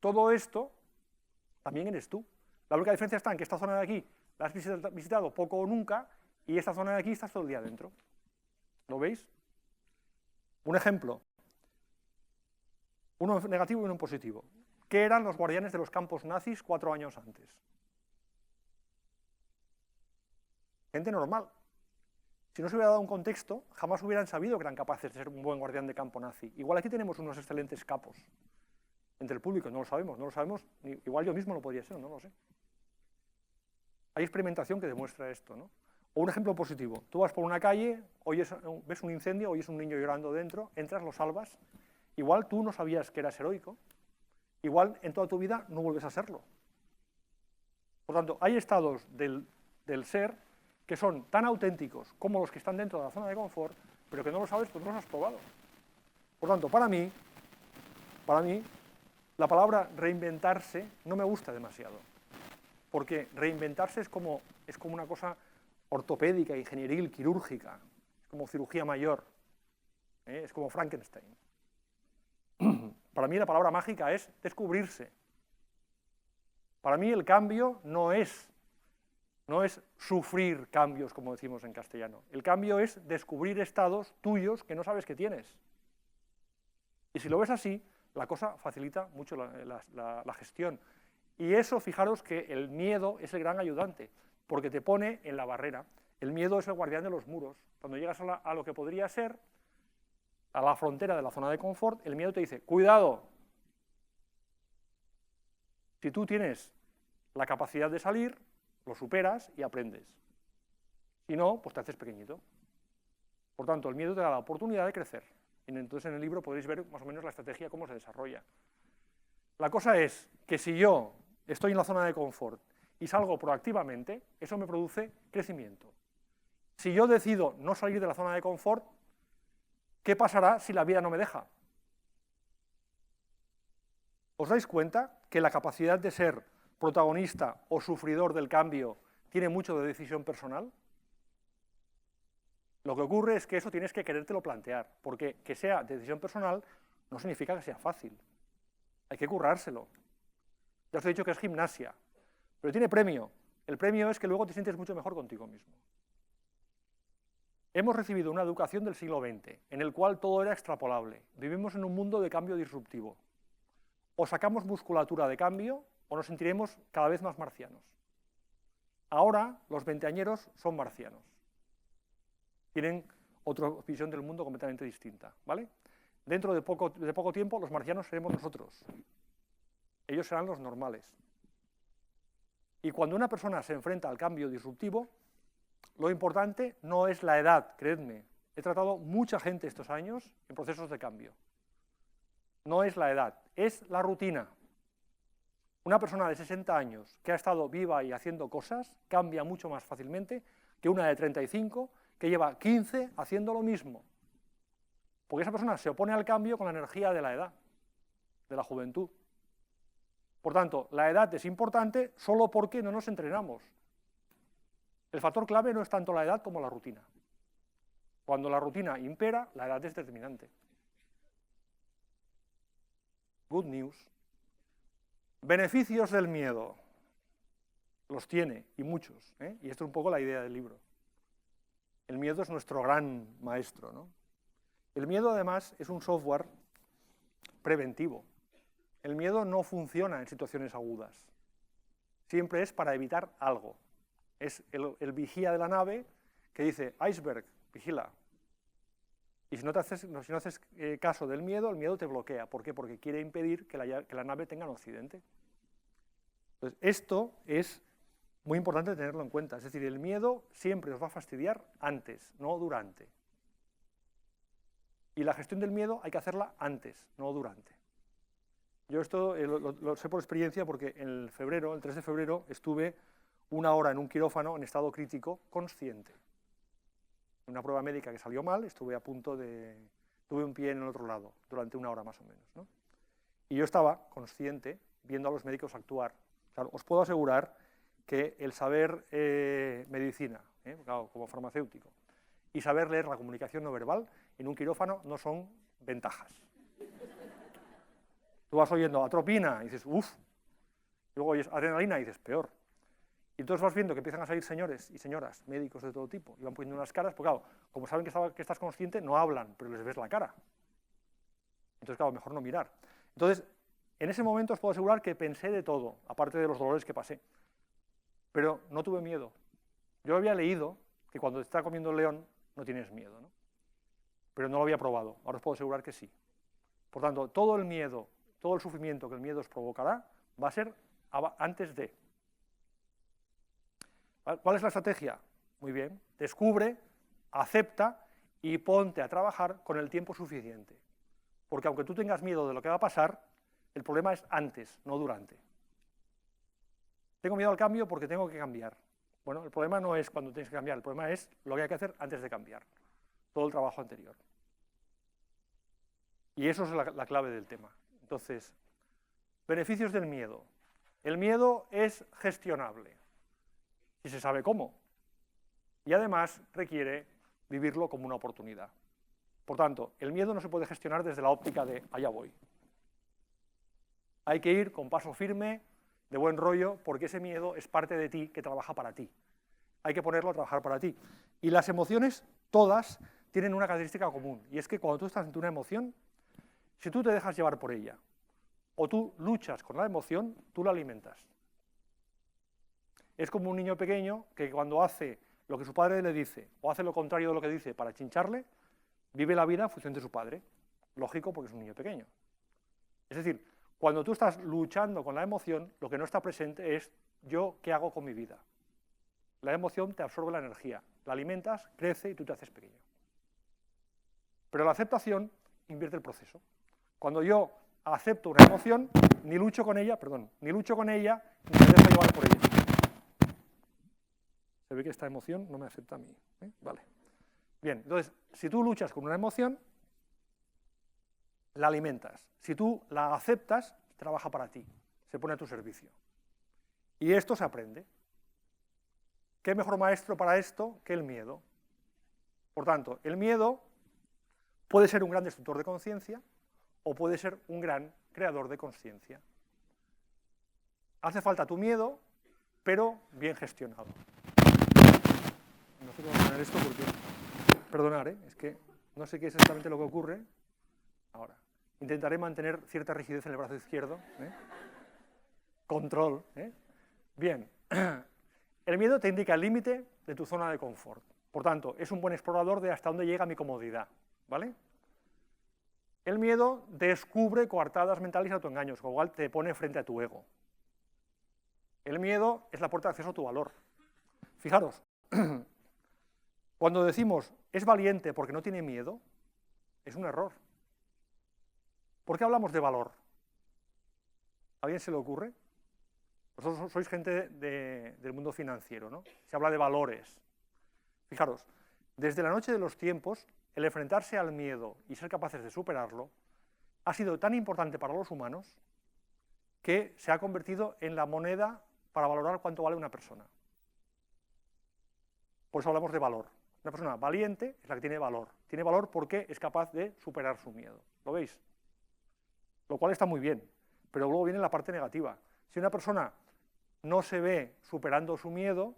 Todo esto también eres tú. La única diferencia está en que esta zona de aquí la has visitado poco o nunca y esta zona de aquí estás todo el día dentro. ¿Lo veis? Un ejemplo. Uno negativo y uno positivo. ¿Qué eran los guardianes de los campos nazis 4 años antes? Gente normal. Si no se hubiera dado un contexto, jamás hubieran sabido que eran capaces de ser un buen guardián de campo nazi. Igual aquí tenemos unos excelentes capos. Entre el público no lo sabemos, igual yo mismo lo podría ser, no lo sé. Hay experimentación que demuestra esto, ¿no? O un ejemplo positivo, tú vas por una calle, ves un incendio, oyes un niño llorando dentro, entras, lo salvas, igual tú no sabías que eras heroico, igual en toda tu vida no vuelves a serlo. Por tanto, hay estados del ser que son tan auténticos como los que están dentro de la zona de confort, pero que no lo sabes porque no los has probado. Por tanto, para mí, la palabra reinventarse no me gusta demasiado, porque reinventarse es como una cosa ortopédica, ingenieril, quirúrgica, es como cirugía mayor, es como Frankenstein. Para mí la palabra mágica es descubrirse. Para mí el cambio no es sufrir cambios, como decimos en castellano. El cambio es descubrir estados tuyos que no sabes que tienes. Y si lo ves así, la cosa facilita mucho la gestión. Y eso, fijaros que el miedo es el gran ayudante, porque te pone en la barrera. El miedo es el guardián de los muros. Cuando llegas a lo que podría ser, a la frontera de la zona de confort, el miedo te dice, cuidado. Si tú tienes la capacidad de salir, lo superas y aprendes. Si no, pues te haces pequeñito. Por tanto, el miedo te da la oportunidad de crecer. Y entonces en el libro podéis ver más o menos la estrategia, cómo se desarrolla. La cosa es que si yo estoy en la zona de confort y salgo proactivamente, eso me produce crecimiento. Si yo decido no salir de la zona de confort, ¿qué pasará si la vida no me deja? ¿Os dais cuenta que la capacidad de ser protagonista o sufridor del cambio tiene mucho de decisión personal? Lo que ocurre es que eso tienes que querértelo plantear, porque que sea decisión personal no significa que sea fácil. Hay que currárselo. Ya os he dicho que es gimnasia, pero tiene premio. El premio es que luego te sientes mucho mejor contigo mismo. Hemos recibido una educación del siglo XX, en el cual todo era extrapolable. Vivimos en un mundo de cambio disruptivo. O sacamos musculatura de cambio, o nos sentiremos cada vez más marcianos. Ahora, los veinteañeros son marcianos. Tienen otra visión del mundo completamente distinta, ¿vale? Dentro de poco tiempo, los marcianos seremos nosotros. Ellos serán los normales. Y cuando una persona se enfrenta al cambio disruptivo, lo importante no es la edad, creedme. He tratado mucha gente estos años en procesos de cambio. No es la edad, es la rutina. Una persona de 60 años que ha estado viva y haciendo cosas cambia mucho más fácilmente que una de 35 que lleva 15 haciendo lo mismo. Porque esa persona se opone al cambio con la energía de la edad, de la juventud. Por tanto, la edad es importante solo porque no nos entrenamos. El factor clave no es tanto la edad como la rutina. Cuando la rutina impera, la edad es determinante. Good news. Beneficios del miedo. Los tiene, y muchos, ¿eh? Y esto es un poco la idea del libro. El miedo es nuestro gran maestro, ¿no? El miedo, además, es un software preventivo. El miedo no funciona en situaciones agudas. Siempre es para evitar algo. Es el vigía de la nave que dice, iceberg, vigila. Y si no haces caso del miedo, el miedo te bloquea. ¿Por qué? Porque quiere impedir que la nave tenga un accidente. Entonces, esto es muy importante tenerlo en cuenta. Es decir, el miedo siempre os va a fastidiar antes, no durante. Y la gestión del miedo hay que hacerla antes, no durante. Yo esto lo sé por experiencia porque el 3 de febrero, estuve 1 hora en un quirófano en estado crítico consciente. Una prueba médica que salió mal, estuve a punto de... Tuve un pie en el otro lado durante 1 hora más o menos, ¿no? Y yo estaba consciente viendo a los médicos actuar. Claro, os puedo asegurar que el saber medicina, claro, como farmacéutico, y saber leer la comunicación no verbal en un quirófano no son ventajas. Tú vas oyendo atropina y dices, uff, luego oyes adrenalina y dices, peor. Y entonces vas viendo que empiezan a salir señores y señoras, médicos de todo tipo, y van poniendo unas caras, porque claro, como saben que estás consciente, no hablan, pero les ves la cara. Entonces, claro, mejor no mirar. Entonces, en ese momento os puedo asegurar que pensé de todo, aparte de los dolores que pasé. Pero no tuve miedo. Yo había leído que cuando te está comiendo el león no tienes miedo, ¿no? Pero no lo había probado. Ahora os puedo asegurar que sí. Por tanto, todo el miedo, todo el sufrimiento que el miedo os provocará va a ser antes de. ¿Cuál es la estrategia? Muy bien. Descubre, acepta y ponte a trabajar con el tiempo suficiente. Porque aunque tú tengas miedo de lo que va a pasar, el problema es antes, no durante. Tengo miedo al cambio porque tengo que cambiar. Bueno, el problema no es cuando tienes que cambiar, el problema es lo que hay que hacer antes de cambiar. Todo el trabajo anterior. Y eso es la clave del tema. Entonces, beneficios del miedo. El miedo es gestionable, si se sabe cómo. Y además requiere vivirlo como una oportunidad. Por tanto, el miedo no se puede gestionar desde la óptica de allá voy. Hay que ir con paso firme, de buen rollo, porque ese miedo es parte de ti que trabaja para ti. Hay que ponerlo a trabajar para ti. Y las emociones, todas, tienen una característica común, y es que cuando tú estás ante una emoción, si tú te dejas llevar por ella, o tú luchas con la emoción, tú la alimentas. Es como un niño pequeño que cuando hace lo que su padre le dice, o hace lo contrario de lo que dice para chincharle, vive la vida en función de su padre. Lógico, porque es un niño pequeño. Es decir, cuando tú estás luchando con la emoción, lo que no está presente es yo qué hago con mi vida. La emoción te absorbe la energía, la alimentas, crece y tú te haces pequeño. Pero la aceptación invierte el proceso. Cuando yo acepto una emoción, ni lucho con ella, ni me dejo llevar por ella. Se ve que esta emoción no me acepta a mí. Vale. Bien, entonces, si tú luchas con una emoción, la alimentas. Si tú la aceptas, trabaja para ti, se pone a tu servicio. Y esto se aprende. ¿Qué mejor maestro para esto que el miedo? Por tanto, el miedo puede ser un gran destructor de conciencia o puede ser un gran creador de conciencia. Hace falta tu miedo, pero bien gestionado. No sé cómo poner esto porque... Perdonad, es que no sé qué es exactamente lo que ocurre. Ahora, intentaré mantener cierta rigidez en el brazo izquierdo. Control. Bien. El miedo te indica el límite de tu zona de confort. Por tanto, es un buen explorador de hasta dónde llega mi comodidad. ¿Vale? El miedo descubre coartadas mentales y autoengaños, con lo cual te pone frente a tu ego. El miedo es la puerta de acceso a tu valor. Fijaros, cuando decimos es valiente porque no tiene miedo, es un error. ¿Por qué hablamos de valor? ¿A alguien se le ocurre? Vosotros sois gente del mundo financiero, ¿no? Se habla de valores. Fijaros, desde la noche de los tiempos, el enfrentarse al miedo y ser capaces de superarlo ha sido tan importante para los humanos que se ha convertido en la moneda para valorar cuánto vale una persona. Por eso hablamos de valor. Una persona valiente es la que tiene valor. Tiene valor porque es capaz de superar su miedo. ¿Lo veis? Lo cual está muy bien, pero luego viene la parte negativa. Si una persona no se ve superando su miedo,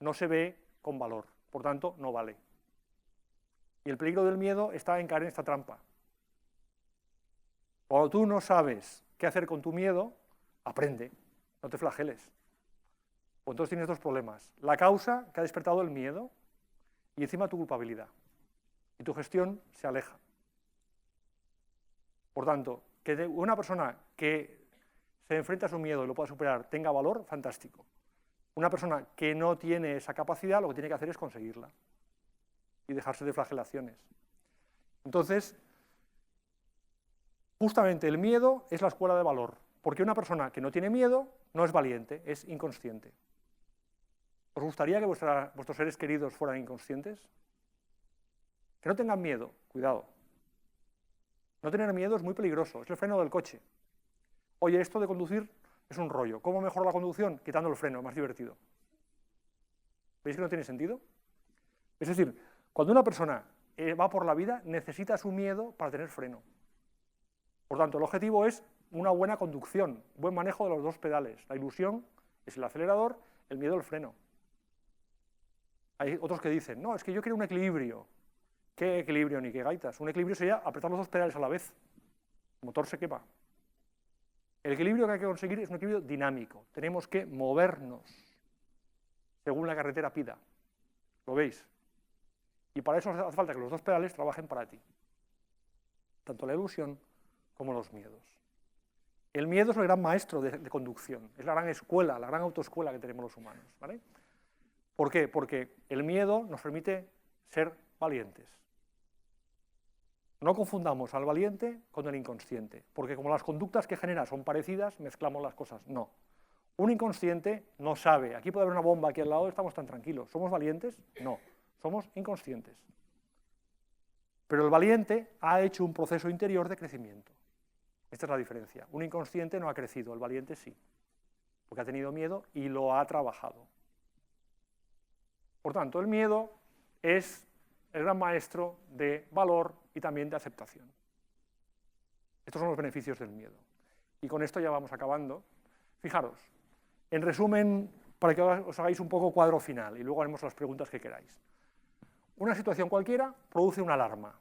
no se ve con valor. Por tanto, no vale. Y el peligro del miedo está en caer en esta trampa. Cuando tú no sabes qué hacer con tu miedo, aprende, no te flageles. Pues entonces tienes dos problemas. La causa que ha despertado el miedo y encima tu culpabilidad. Y tu gestión se aleja. Por tanto, que una persona que se enfrenta a su miedo y lo pueda superar tenga valor, fantástico. Una persona que no tiene esa capacidad, lo que tiene que hacer es conseguirla y dejarse de flagelaciones. Entonces, justamente el miedo es la escuela de valor, porque una persona que no tiene miedo no es valiente, es inconsciente. ¿Os gustaría que vuestros seres queridos fueran inconscientes? Que no tengan miedo, cuidado. No tener miedo es muy peligroso, es el freno del coche. Oye, esto de conducir es un rollo. ¿Cómo mejora la conducción? Quitando el freno, es más divertido. ¿Veis que no tiene sentido? Es decir, cuando una persona va por la vida, necesita su miedo para tener freno. Por tanto, el objetivo es una buena conducción, buen manejo de los dos pedales. La ilusión es el acelerador, el miedo el freno. Hay otros que dicen, no, es que yo quiero un equilibrio. ¿Qué equilibrio ni qué gaitas? Un equilibrio sería apretar los dos pedales a la vez. El motor se quema. El equilibrio que hay que conseguir es un equilibrio dinámico. Tenemos que movernos según la carretera pida. ¿Lo veis? Y para eso hace falta que los dos pedales trabajen para ti. Tanto la ilusión como los miedos. El miedo es el gran maestro de conducción. Es la gran escuela, la gran autoescuela que tenemos los humanos. ¿Vale? ¿Por qué? Porque el miedo nos permite ser valientes. No confundamos al valiente con el inconsciente, porque como las conductas que genera son parecidas, mezclamos las cosas. No. Un inconsciente no sabe. Aquí puede haber una bomba aquí al lado, estamos tan tranquilos. ¿Somos valientes? No. Somos inconscientes. Pero el valiente ha hecho un proceso interior de crecimiento. Esta es la diferencia. Un inconsciente no ha crecido, el valiente sí, porque ha tenido miedo y lo ha trabajado. Por tanto, el miedo es el gran maestro de valor y también de aceptación. Estos son los beneficios del miedo. Y con esto ya vamos acabando. Fijaros, en resumen, para que os hagáis un poco cuadro final y luego haremos las preguntas que queráis. Una situación cualquiera produce una alarma.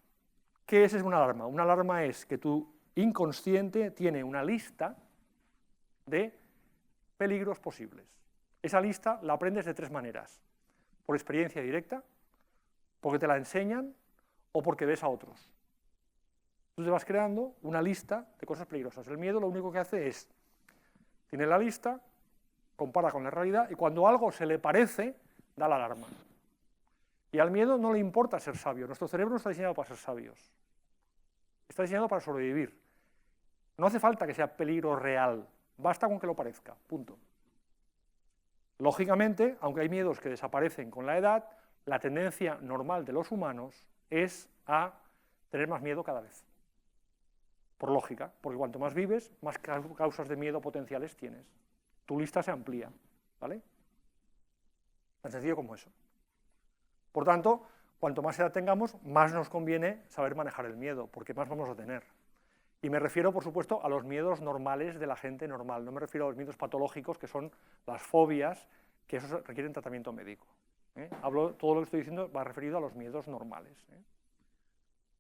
¿Qué es una alarma? Una alarma es que tu inconsciente tiene una lista de peligros posibles. Esa lista la aprendes de tres maneras. Por experiencia directa, porque te la enseñan o porque ves a otros. Tú te vas creando una lista de cosas peligrosas. El miedo lo único que hace es, tiene la lista, compara con la realidad y cuando algo se le parece, da la alarma. Y al miedo no le importa ser sabio. Nuestro cerebro no está diseñado para ser sabios. Está diseñado para sobrevivir. No hace falta que sea peligro real. Basta con que lo parezca. Punto. Lógicamente, aunque hay miedos que desaparecen con la edad, la tendencia normal de los humanos es a tener más miedo cada vez. Por lógica, porque cuanto más vives, más causas de miedo potenciales tienes. Tu lista se amplía, ¿vale? Tan sencillo como eso. Por tanto, cuanto más edad tengamos, más nos conviene saber manejar el miedo, porque más vamos a tener. Y me refiero, por supuesto, a los miedos normales de la gente normal, no me refiero a los miedos patológicos, que son las fobias, que esos requieren tratamiento médico. Todo lo que estoy diciendo va referido a los miedos normales.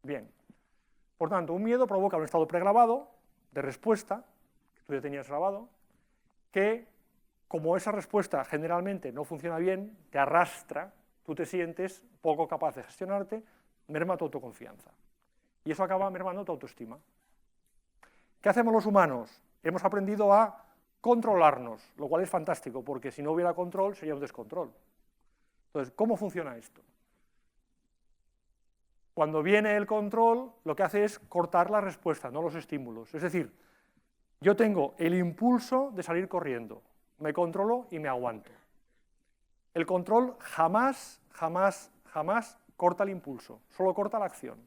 Bien, por tanto, un miedo provoca un estado pregrabado de respuesta, que tú ya tenías grabado, que, como esa respuesta generalmente no funciona bien, te arrastra, tú te sientes poco capaz de gestionarte, merma tu autoconfianza. Y eso acaba mermando tu autoestima. ¿Qué hacemos los humanos? Hemos aprendido a controlarnos, lo cual es fantástico, porque si no hubiera control sería un descontrol. Entonces, ¿cómo funciona esto? Cuando viene el control, lo que hace es cortar la respuesta, no los estímulos. Es decir, yo tengo el impulso de salir corriendo, me controlo y me aguanto. El control jamás corta el impulso, solo corta la acción.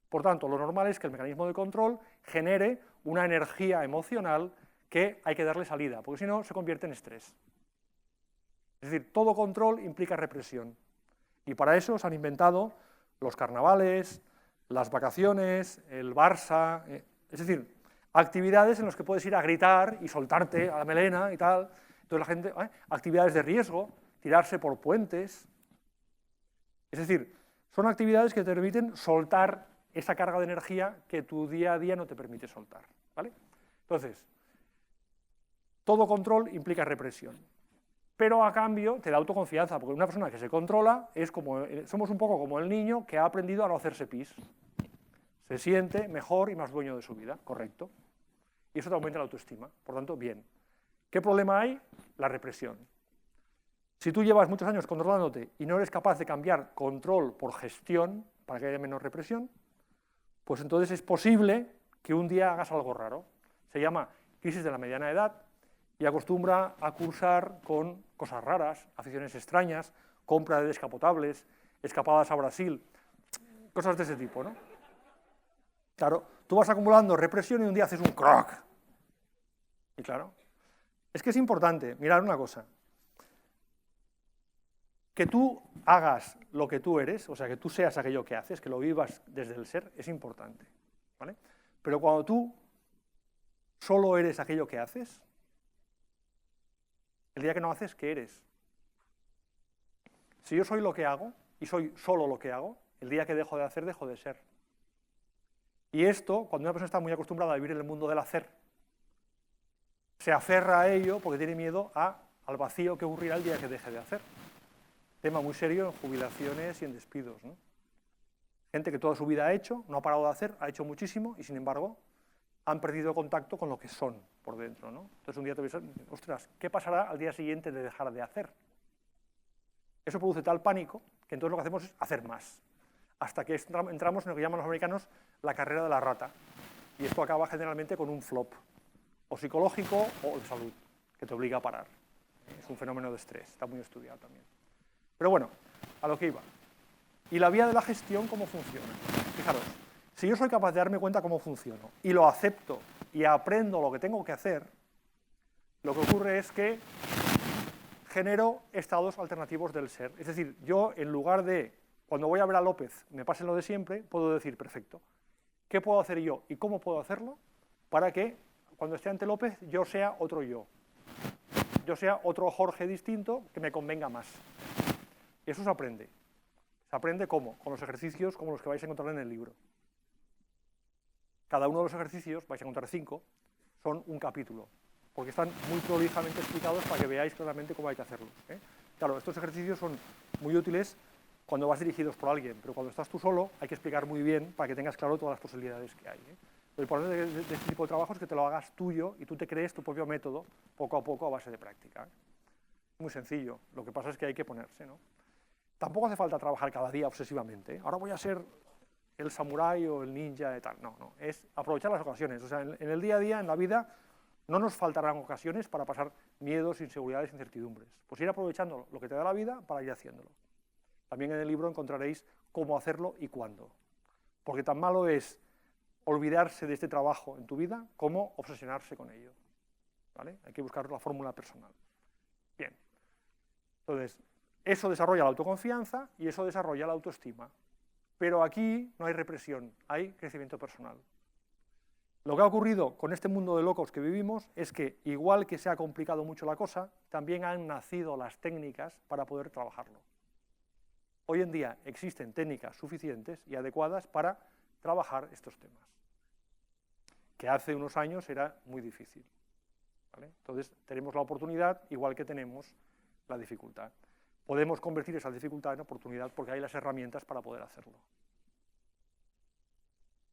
Por tanto, lo normal es que el mecanismo de control genere una energía emocional que hay que darle salida, porque si no se convierte en estrés. Es decir, todo control implica represión. Y para eso se han inventado los carnavales, las vacaciones, el Barça, es decir, actividades en las que puedes ir a gritar y soltarte a la melena y tal. Entonces la gente, actividades de riesgo, tirarse por puentes. Es decir, son actividades que te permiten soltar esa carga de energía que tu día a día no te permite soltar, ¿vale? Entonces, todo control implica represión, pero a cambio te da autoconfianza, porque una persona que se controla es como, somos un poco como el niño que ha aprendido a no hacerse pis. Se siente mejor y más dueño de su vida, correcto. Y eso te aumenta la autoestima, por tanto, bien. ¿Qué problema hay? La represión. Si tú llevas muchos años controlándote y no eres capaz de cambiar control por gestión, para que haya menos represión, pues entonces es posible que un día hagas algo raro. Se llama crisis de la mediana edad y acostumbra a cursar con cosas raras, aficiones extrañas, compra de descapotables, escapadas a Brasil, cosas de ese tipo, ¿no? Claro, tú vas acumulando represión y un día haces un croc. Y claro, es que es importante, mirad una cosa, que tú hagas lo que tú eres, o sea, que tú seas aquello que haces, que lo vivas desde el ser, es importante, ¿vale? Pero cuando tú solo eres aquello que haces, el día que no haces, ¿qué eres? Si yo soy lo que hago, y soy solo lo que hago, el día que dejo de hacer, dejo de ser. Y esto, cuando una persona está muy acostumbrada a vivir en el mundo del hacer, se aferra a ello porque tiene miedo al vacío que ocurrirá el día que deje de hacer. Tema muy serio en jubilaciones y en despidos, ¿no? Gente que toda su vida ha hecho, no ha parado de hacer, ha hecho muchísimo y sin embargo han perdido contacto con lo que son por dentro, ¿no? Entonces un día te ves, ostras, ¿qué pasará al día siguiente de dejar de hacer? Eso produce tal pánico que entonces lo que hacemos es hacer más, hasta que entramos en lo que llaman los americanos la carrera de la rata, y esto acaba generalmente con un flop, o psicológico o de salud, que te obliga a parar. Es un fenómeno de estrés, está muy estudiado también. Pero bueno, a lo que iba. ¿Y la vía de la gestión cómo funciona? Fijaros, si yo soy capaz de darme cuenta cómo funciono y lo acepto y aprendo lo que tengo que hacer, lo que ocurre es que genero estados alternativos del ser. Es decir, yo en lugar de, cuando voy a ver a López, me pase lo de siempre, puedo decir, perfecto, ¿qué puedo hacer yo y cómo puedo hacerlo para que cuando esté ante López yo sea otro yo? Yo sea otro Jorge distinto que me convenga más. Y eso se aprende. ¿Se aprende cómo? Con los ejercicios como los que vais a encontrar en el libro. Cada uno de los ejercicios, vais a encontrar 5, son un capítulo, porque están muy prolijamente explicados para que veáis claramente cómo hay que hacerlos, ¿eh? Claro, estos ejercicios son muy útiles cuando vas dirigidos por alguien, pero cuando estás tú solo hay que explicar muy bien para que tengas claro todas las posibilidades que hay, ¿eh? Lo importante de este tipo de trabajo es que te lo hagas tuyo y tú te crees tu propio método poco a poco a base de práctica, ¿eh? Muy sencillo, lo que pasa es que hay que ponerse, ¿no? Tampoco hace falta trabajar cada día obsesivamente, ¿eh? Ahora voy a ser el samurái o el ninja y tal, no, es aprovechar las ocasiones, o sea, en el día a día, en la vida, no nos faltarán ocasiones para pasar miedos, inseguridades, incertidumbres. Pues ir aprovechando lo que te da la vida para ir haciéndolo. También en el libro encontraréis cómo hacerlo y cuándo. Porque tan malo es olvidarse de este trabajo en tu vida como obsesionarse con ello. ¿Vale? Hay que buscar la fórmula personal. Bien. Entonces, eso desarrolla la autoconfianza y eso desarrolla la autoestima. Pero aquí no hay represión, hay crecimiento personal. Lo que ha ocurrido con este mundo de locos que vivimos es que, igual que se ha complicado mucho la cosa, también han nacido las técnicas para poder trabajarlo. Hoy en día existen técnicas suficientes y adecuadas para trabajar estos temas, que hace unos años era muy difícil. ¿Vale? Entonces, tenemos la oportunidad, igual que tenemos la dificultad. Podemos convertir esa dificultad en oportunidad porque hay las herramientas para poder hacerlo.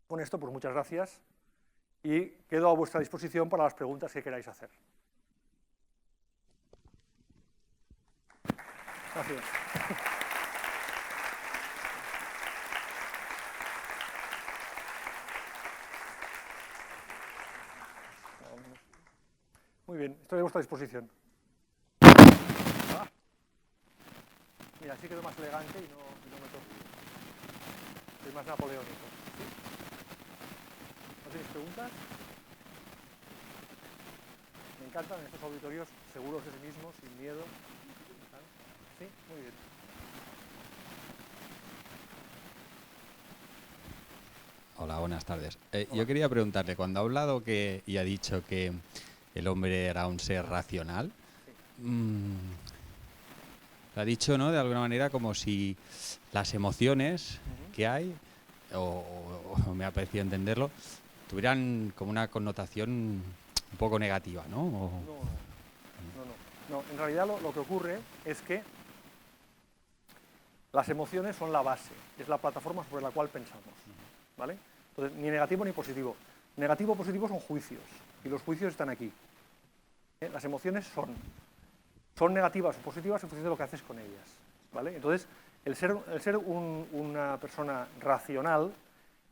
Con esto, pues muchas gracias y quedo a vuestra disposición para las preguntas que queráis hacer. Gracias. Muy bien, estoy a vuestra disposición. Mira, así quedo más elegante y no me toco. Soy más napoleónico. ¿Sí? ¿No tenéis preguntas? Me encantan estos auditorios seguros de sí mismos, sin miedo. ¿Sí? Muy bien. Hola, buenas tardes. Yo quería preguntarle, cuando ha hablado y ha dicho que el hombre era un ser racional, lo ha dicho, ¿no?, de alguna manera como si las emociones que hay, o me ha parecido entenderlo, tuvieran como una connotación un poco negativa, ¿no? No. En realidad lo que ocurre es que las emociones son la base, es la plataforma sobre la cual pensamos, ¿vale? Entonces, ni negativo ni positivo. Negativo o positivo son juicios, y los juicios están aquí. Las emociones son negativas o positivas en función de lo que haces con ellas, ¿vale? Entonces, el ser una persona racional,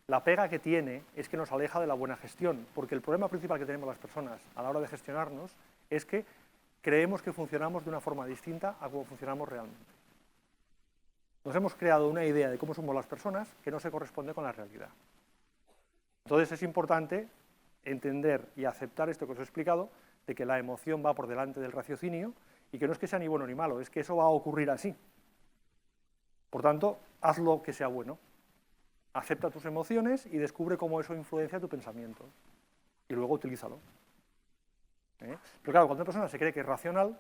la pega que tiene es que nos aleja de la buena gestión, porque el problema principal que tenemos las personas a la hora de gestionarnos es que creemos que funcionamos de una forma distinta a cómo funcionamos realmente. Nos hemos creado una idea de cómo somos las personas que no se corresponde con la realidad. Entonces es importante entender y aceptar esto que os he explicado, de que la emoción va por delante del raciocinio y que no es que sea ni bueno ni malo, es que eso va a ocurrir así. Por tanto, haz lo que sea bueno. Acepta tus emociones y descubre cómo eso influencia tu pensamiento. Y luego utilízalo. Pero claro, cuando una persona se cree que es racional,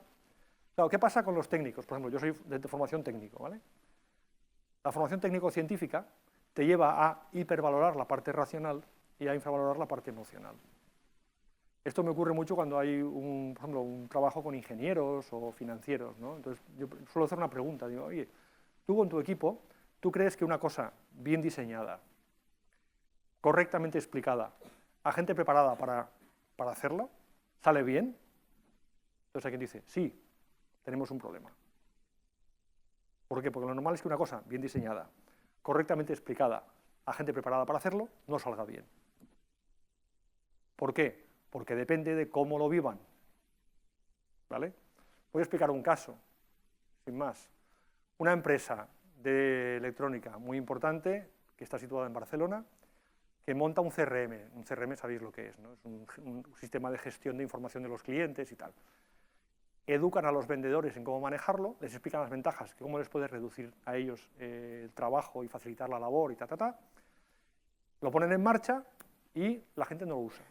claro, ¿qué pasa con los técnicos? Por ejemplo, yo soy de formación técnico, ¿vale? La formación técnico-científica te lleva a hipervalorar la parte racional y a infravalorar la parte emocional. Esto me ocurre mucho cuando hay, por ejemplo, un trabajo con ingenieros o financieros, ¿no? Entonces, yo suelo hacer una pregunta, digo, oye, tú con tu equipo, ¿tú crees que una cosa bien diseñada, correctamente explicada, a gente preparada para hacerlo, sale bien? Entonces hay quien dice, sí, tenemos un problema. ¿Por qué? Porque lo normal es que una cosa bien diseñada, correctamente explicada, a gente preparada para hacerlo, no salga bien. ¿Por qué? Porque depende de cómo lo vivan. ¿Vale? Voy a explicar un caso, sin más. Una empresa de electrónica muy importante, que está situada en Barcelona, que monta un CRM. Un CRM sabéis lo que es, ¿no? Es un sistema de gestión de información de los clientes y tal. Educan a los vendedores en cómo manejarlo, les explican las ventajas, cómo les puede reducir a ellos el trabajo y facilitar la labor y ta. Lo ponen en marcha y la gente no lo usa.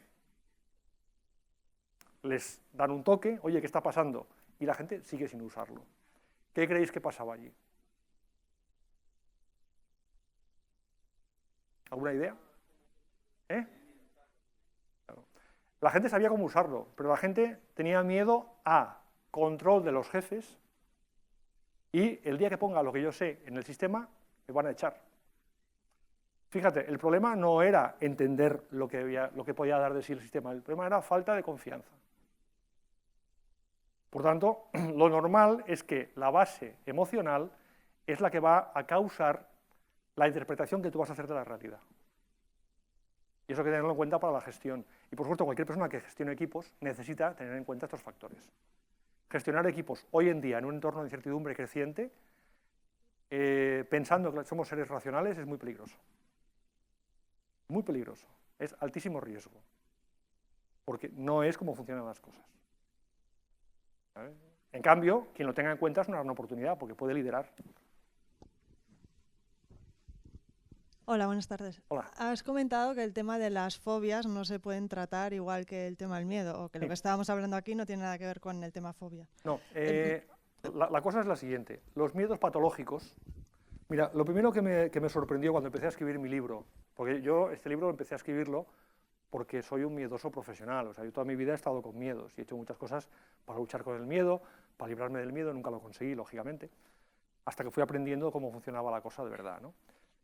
Les dan un toque, oye, ¿qué está pasando? Y la gente sigue sin usarlo. ¿Qué creéis que pasaba allí? ¿Alguna idea? Claro. La gente sabía cómo usarlo, pero la gente tenía miedo a control de los jefes y el día que ponga lo que yo sé en el sistema, me van a echar. Fíjate, el problema no era entender lo que podía dar de sí el sistema, el problema era falta de confianza. Por tanto, lo normal es que la base emocional es la que va a causar la interpretación que tú vas a hacer de la realidad. Y eso hay que tenerlo en cuenta para la gestión. Y por supuesto, cualquier persona que gestione equipos necesita tener en cuenta estos factores. Gestionar equipos hoy en día en un entorno de incertidumbre creciente, pensando que somos seres racionales, es muy peligroso. Muy peligroso. Es altísimo riesgo. Porque no es como funcionan las cosas. ¿Vale? En cambio, quien lo tenga en cuenta es una gran oportunidad, porque puede liderar. Hola, buenas tardes. Hola. Has comentado que el tema de las fobias no se pueden tratar igual que el tema del miedo, o que lo que estábamos hablando aquí no tiene nada que ver con el tema fobia. No, la cosa es la siguiente. Los miedos patológicos... Mira, lo primero que me sorprendió cuando empecé a escribir mi libro, porque yo este libro empecé a escribirlo porque soy un miedoso profesional, o sea, yo toda mi vida he estado con miedos y he hecho muchas cosas para luchar con el miedo, para librarme del miedo, nunca lo conseguí, lógicamente, hasta que fui aprendiendo cómo funcionaba la cosa de verdad, ¿no?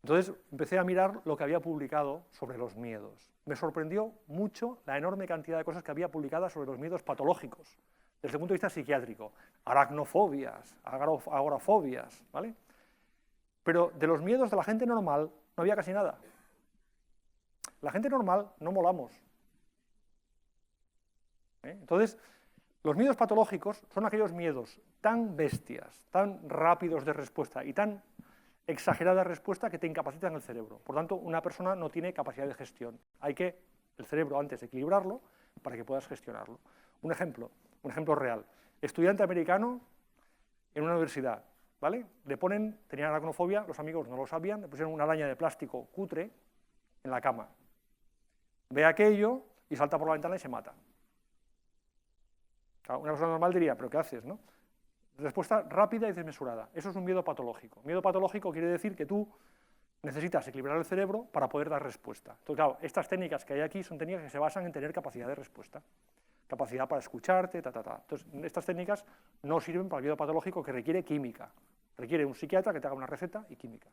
Entonces empecé a mirar lo que había publicado sobre los miedos. Me sorprendió mucho la enorme cantidad de cosas que había publicadas sobre los miedos patológicos, desde el punto de vista psiquiátrico, aracnofobias, agorafobias, ¿vale? Pero de los miedos de la gente normal no había casi nada. La gente normal no molamos. Entonces, los miedos patológicos son aquellos miedos tan bestias, tan rápidos de respuesta y tan exagerada respuesta que te incapacitan el cerebro. Por tanto, una persona no tiene capacidad de gestión. Hay que, el cerebro antes, equilibrarlo para que puedas gestionarlo. Un ejemplo real. Estudiante americano en una universidad, ¿vale? Le ponen, tenían aracnofobia, los amigos no lo sabían, le pusieron una araña de plástico cutre en la cama. Ve aquello y salta por la ventana y se mata. Claro, una persona normal diría, ¿pero qué haces, no? Respuesta rápida y desmesurada. Eso es un miedo patológico. Miedo patológico quiere decir que tú necesitas equilibrar el cerebro para poder dar respuesta. Entonces, claro, estas técnicas que hay aquí son técnicas que se basan en tener capacidad de respuesta. Capacidad para escucharte, Entonces, estas técnicas no sirven para el miedo patológico que requiere química. Requiere un psiquiatra que te haga una receta y química.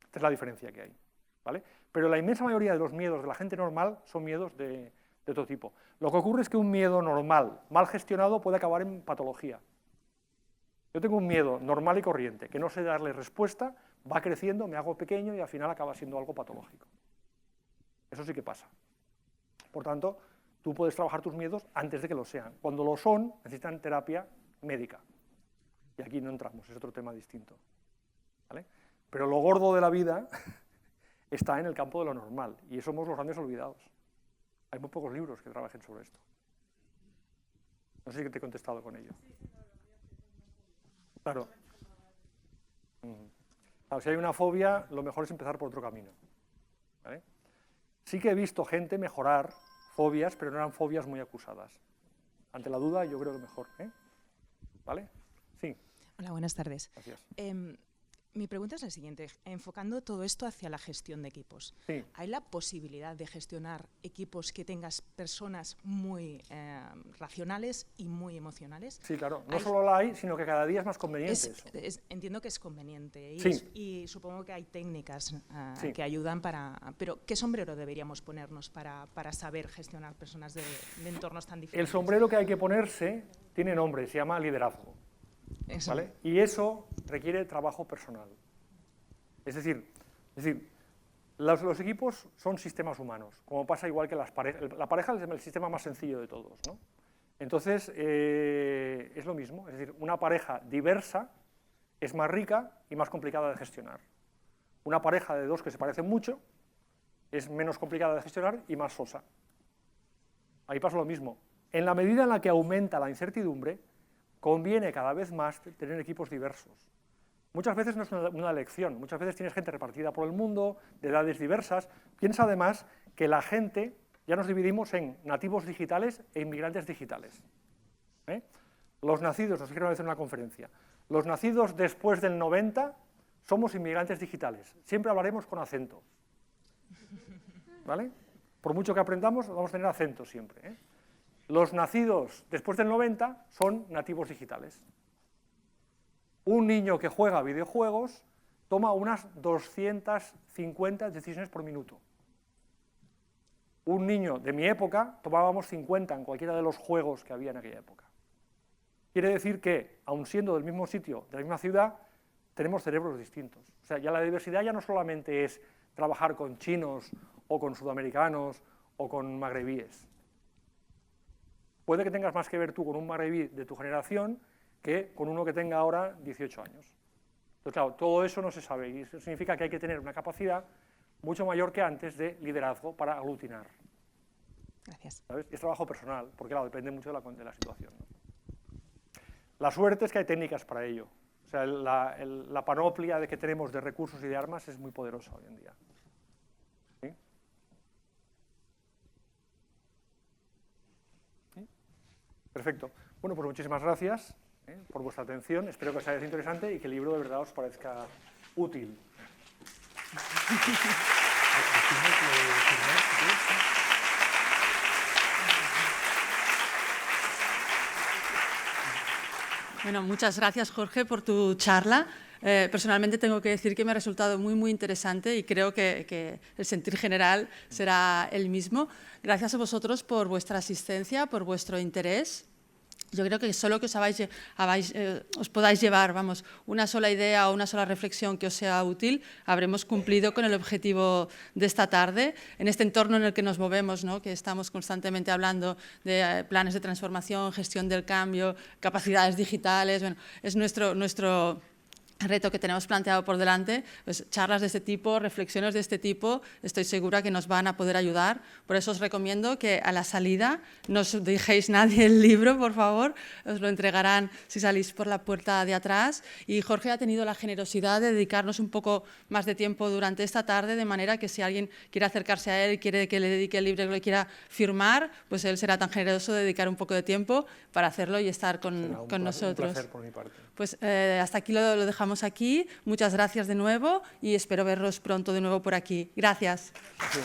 Esta es la diferencia que hay, ¿vale? Pero la inmensa mayoría de los miedos de la gente normal son miedos de todo tipo. Lo que ocurre es que un miedo normal, mal gestionado, puede acabar en patología. Yo tengo un miedo normal y corriente, que no sé darle respuesta, va creciendo, me hago pequeño y al final acaba siendo algo patológico. Eso sí que pasa. Por tanto, tú puedes trabajar tus miedos antes de que lo sean. Cuando lo son, necesitan terapia médica. Y aquí no entramos, es otro tema distinto, ¿vale? Pero lo gordo de la vida está en el campo de lo normal, y somos los grandes olvidados. Hay muy pocos libros que trabajen sobre esto. No sé si te he contestado con ello. Claro. Claro, si hay una fobia, lo mejor es empezar por otro camino, ¿vale? Sí que he visto gente mejorar fobias, pero no eran fobias muy acusadas. Ante la duda, yo creo que mejor, ¿vale? Sí. Hola, buenas tardes. Gracias. Mi pregunta es la siguiente. Enfocando todo esto hacia la gestión de equipos, Sí. ¿hay la posibilidad de gestionar equipos que tengas personas muy racionales y muy emocionales? Sí, claro. No solo la hay, sino que cada día es más conveniente eso. Entiendo que es conveniente Sí. y supongo que hay técnicas Sí. que ayudan para... Pero, ¿qué sombrero deberíamos ponernos para saber gestionar personas de entornos tan diferentes? El sombrero que hay que ponerse tiene nombre, se llama liderazgo. Eso. ¿Vale? Y eso requiere trabajo personal. Es decir los equipos son sistemas humanos, como pasa igual que las parejas. La pareja es el sistema más sencillo de todos, ¿no? Entonces, es lo mismo. Es decir, una pareja diversa es más rica y más complicada de gestionar. Una pareja de dos que se parecen mucho es menos complicada de gestionar y más sosa. Ahí pasa lo mismo. En la medida en la que aumenta la incertidumbre, conviene cada vez más tener equipos diversos. Muchas veces no es una elección, muchas veces tienes gente repartida por el mundo, de edades diversas. Piensa además que la gente, ya nos dividimos en nativos digitales e inmigrantes digitales. Los nacidos, os dije una vez en una conferencia, los nacidos después del 90 somos inmigrantes digitales. Siempre hablaremos con acento, ¿vale? Por mucho que aprendamos, vamos a tener acento siempre, Los nacidos después del 90 son nativos digitales. Un niño que juega a videojuegos toma unas 250 decisiones por minuto. Un niño de mi época tomábamos 50 en cualquiera de los juegos que había en aquella época. Quiere decir que, aun siendo del mismo sitio, de la misma ciudad, tenemos cerebros distintos. O sea, ya la diversidad ya no solamente es trabajar con chinos o con sudamericanos, o con magrebíes. Puede que tengas más que ver tú con un magrebí de tu generación que con uno que tenga ahora 18 años. Entonces, claro, todo eso no se sabe y eso significa que hay que tener una capacidad mucho mayor que antes de liderazgo para aglutinar. Gracias. ¿Sabes? Es trabajo personal, porque claro, depende mucho de la situación, ¿no? La suerte es que hay técnicas para ello. O sea, la panoplia que tenemos de recursos y de armas es muy poderosa hoy en día. ¿Sí? ¿Sí? Perfecto. Bueno, pues muchísimas gracias por vuestra atención. Espero que os haya sido interesante y que el libro de verdad os parezca útil. Bueno, muchas gracias, Jorge, por tu charla. Personalmente tengo que decir que me ha resultado muy interesante y creo que el sentir general será el mismo. Gracias a vosotros por vuestra asistencia, por vuestro interés. Yo creo que solo que os podáis llevar, vamos, una sola idea o una sola reflexión que os sea útil, habremos cumplido con el objetivo de esta tarde. En este entorno en el que nos movemos, ¿no?, que estamos constantemente hablando de planes de transformación, gestión del cambio, capacidades digitales, bueno, es nuestro reto que tenemos planteado por delante, pues charlas de este tipo, reflexiones de este tipo, estoy segura que nos van a poder ayudar. Por eso os recomiendo que a la salida no os dejéis nadie el libro, por favor, os lo entregarán si salís por la puerta de atrás. Y Jorge ha tenido la generosidad de dedicarnos un poco más de tiempo durante esta tarde, de manera que si alguien quiere acercarse a él, quiere que le dedique el libro, que lo quiera firmar, pues él será tan generoso de dedicar un poco de tiempo para hacerlo y estar con nosotros. Un placer por mi parte. Pues hasta aquí lo dejamos aquí. Muchas gracias de nuevo y espero veros pronto de nuevo por aquí. Gracias. Sí.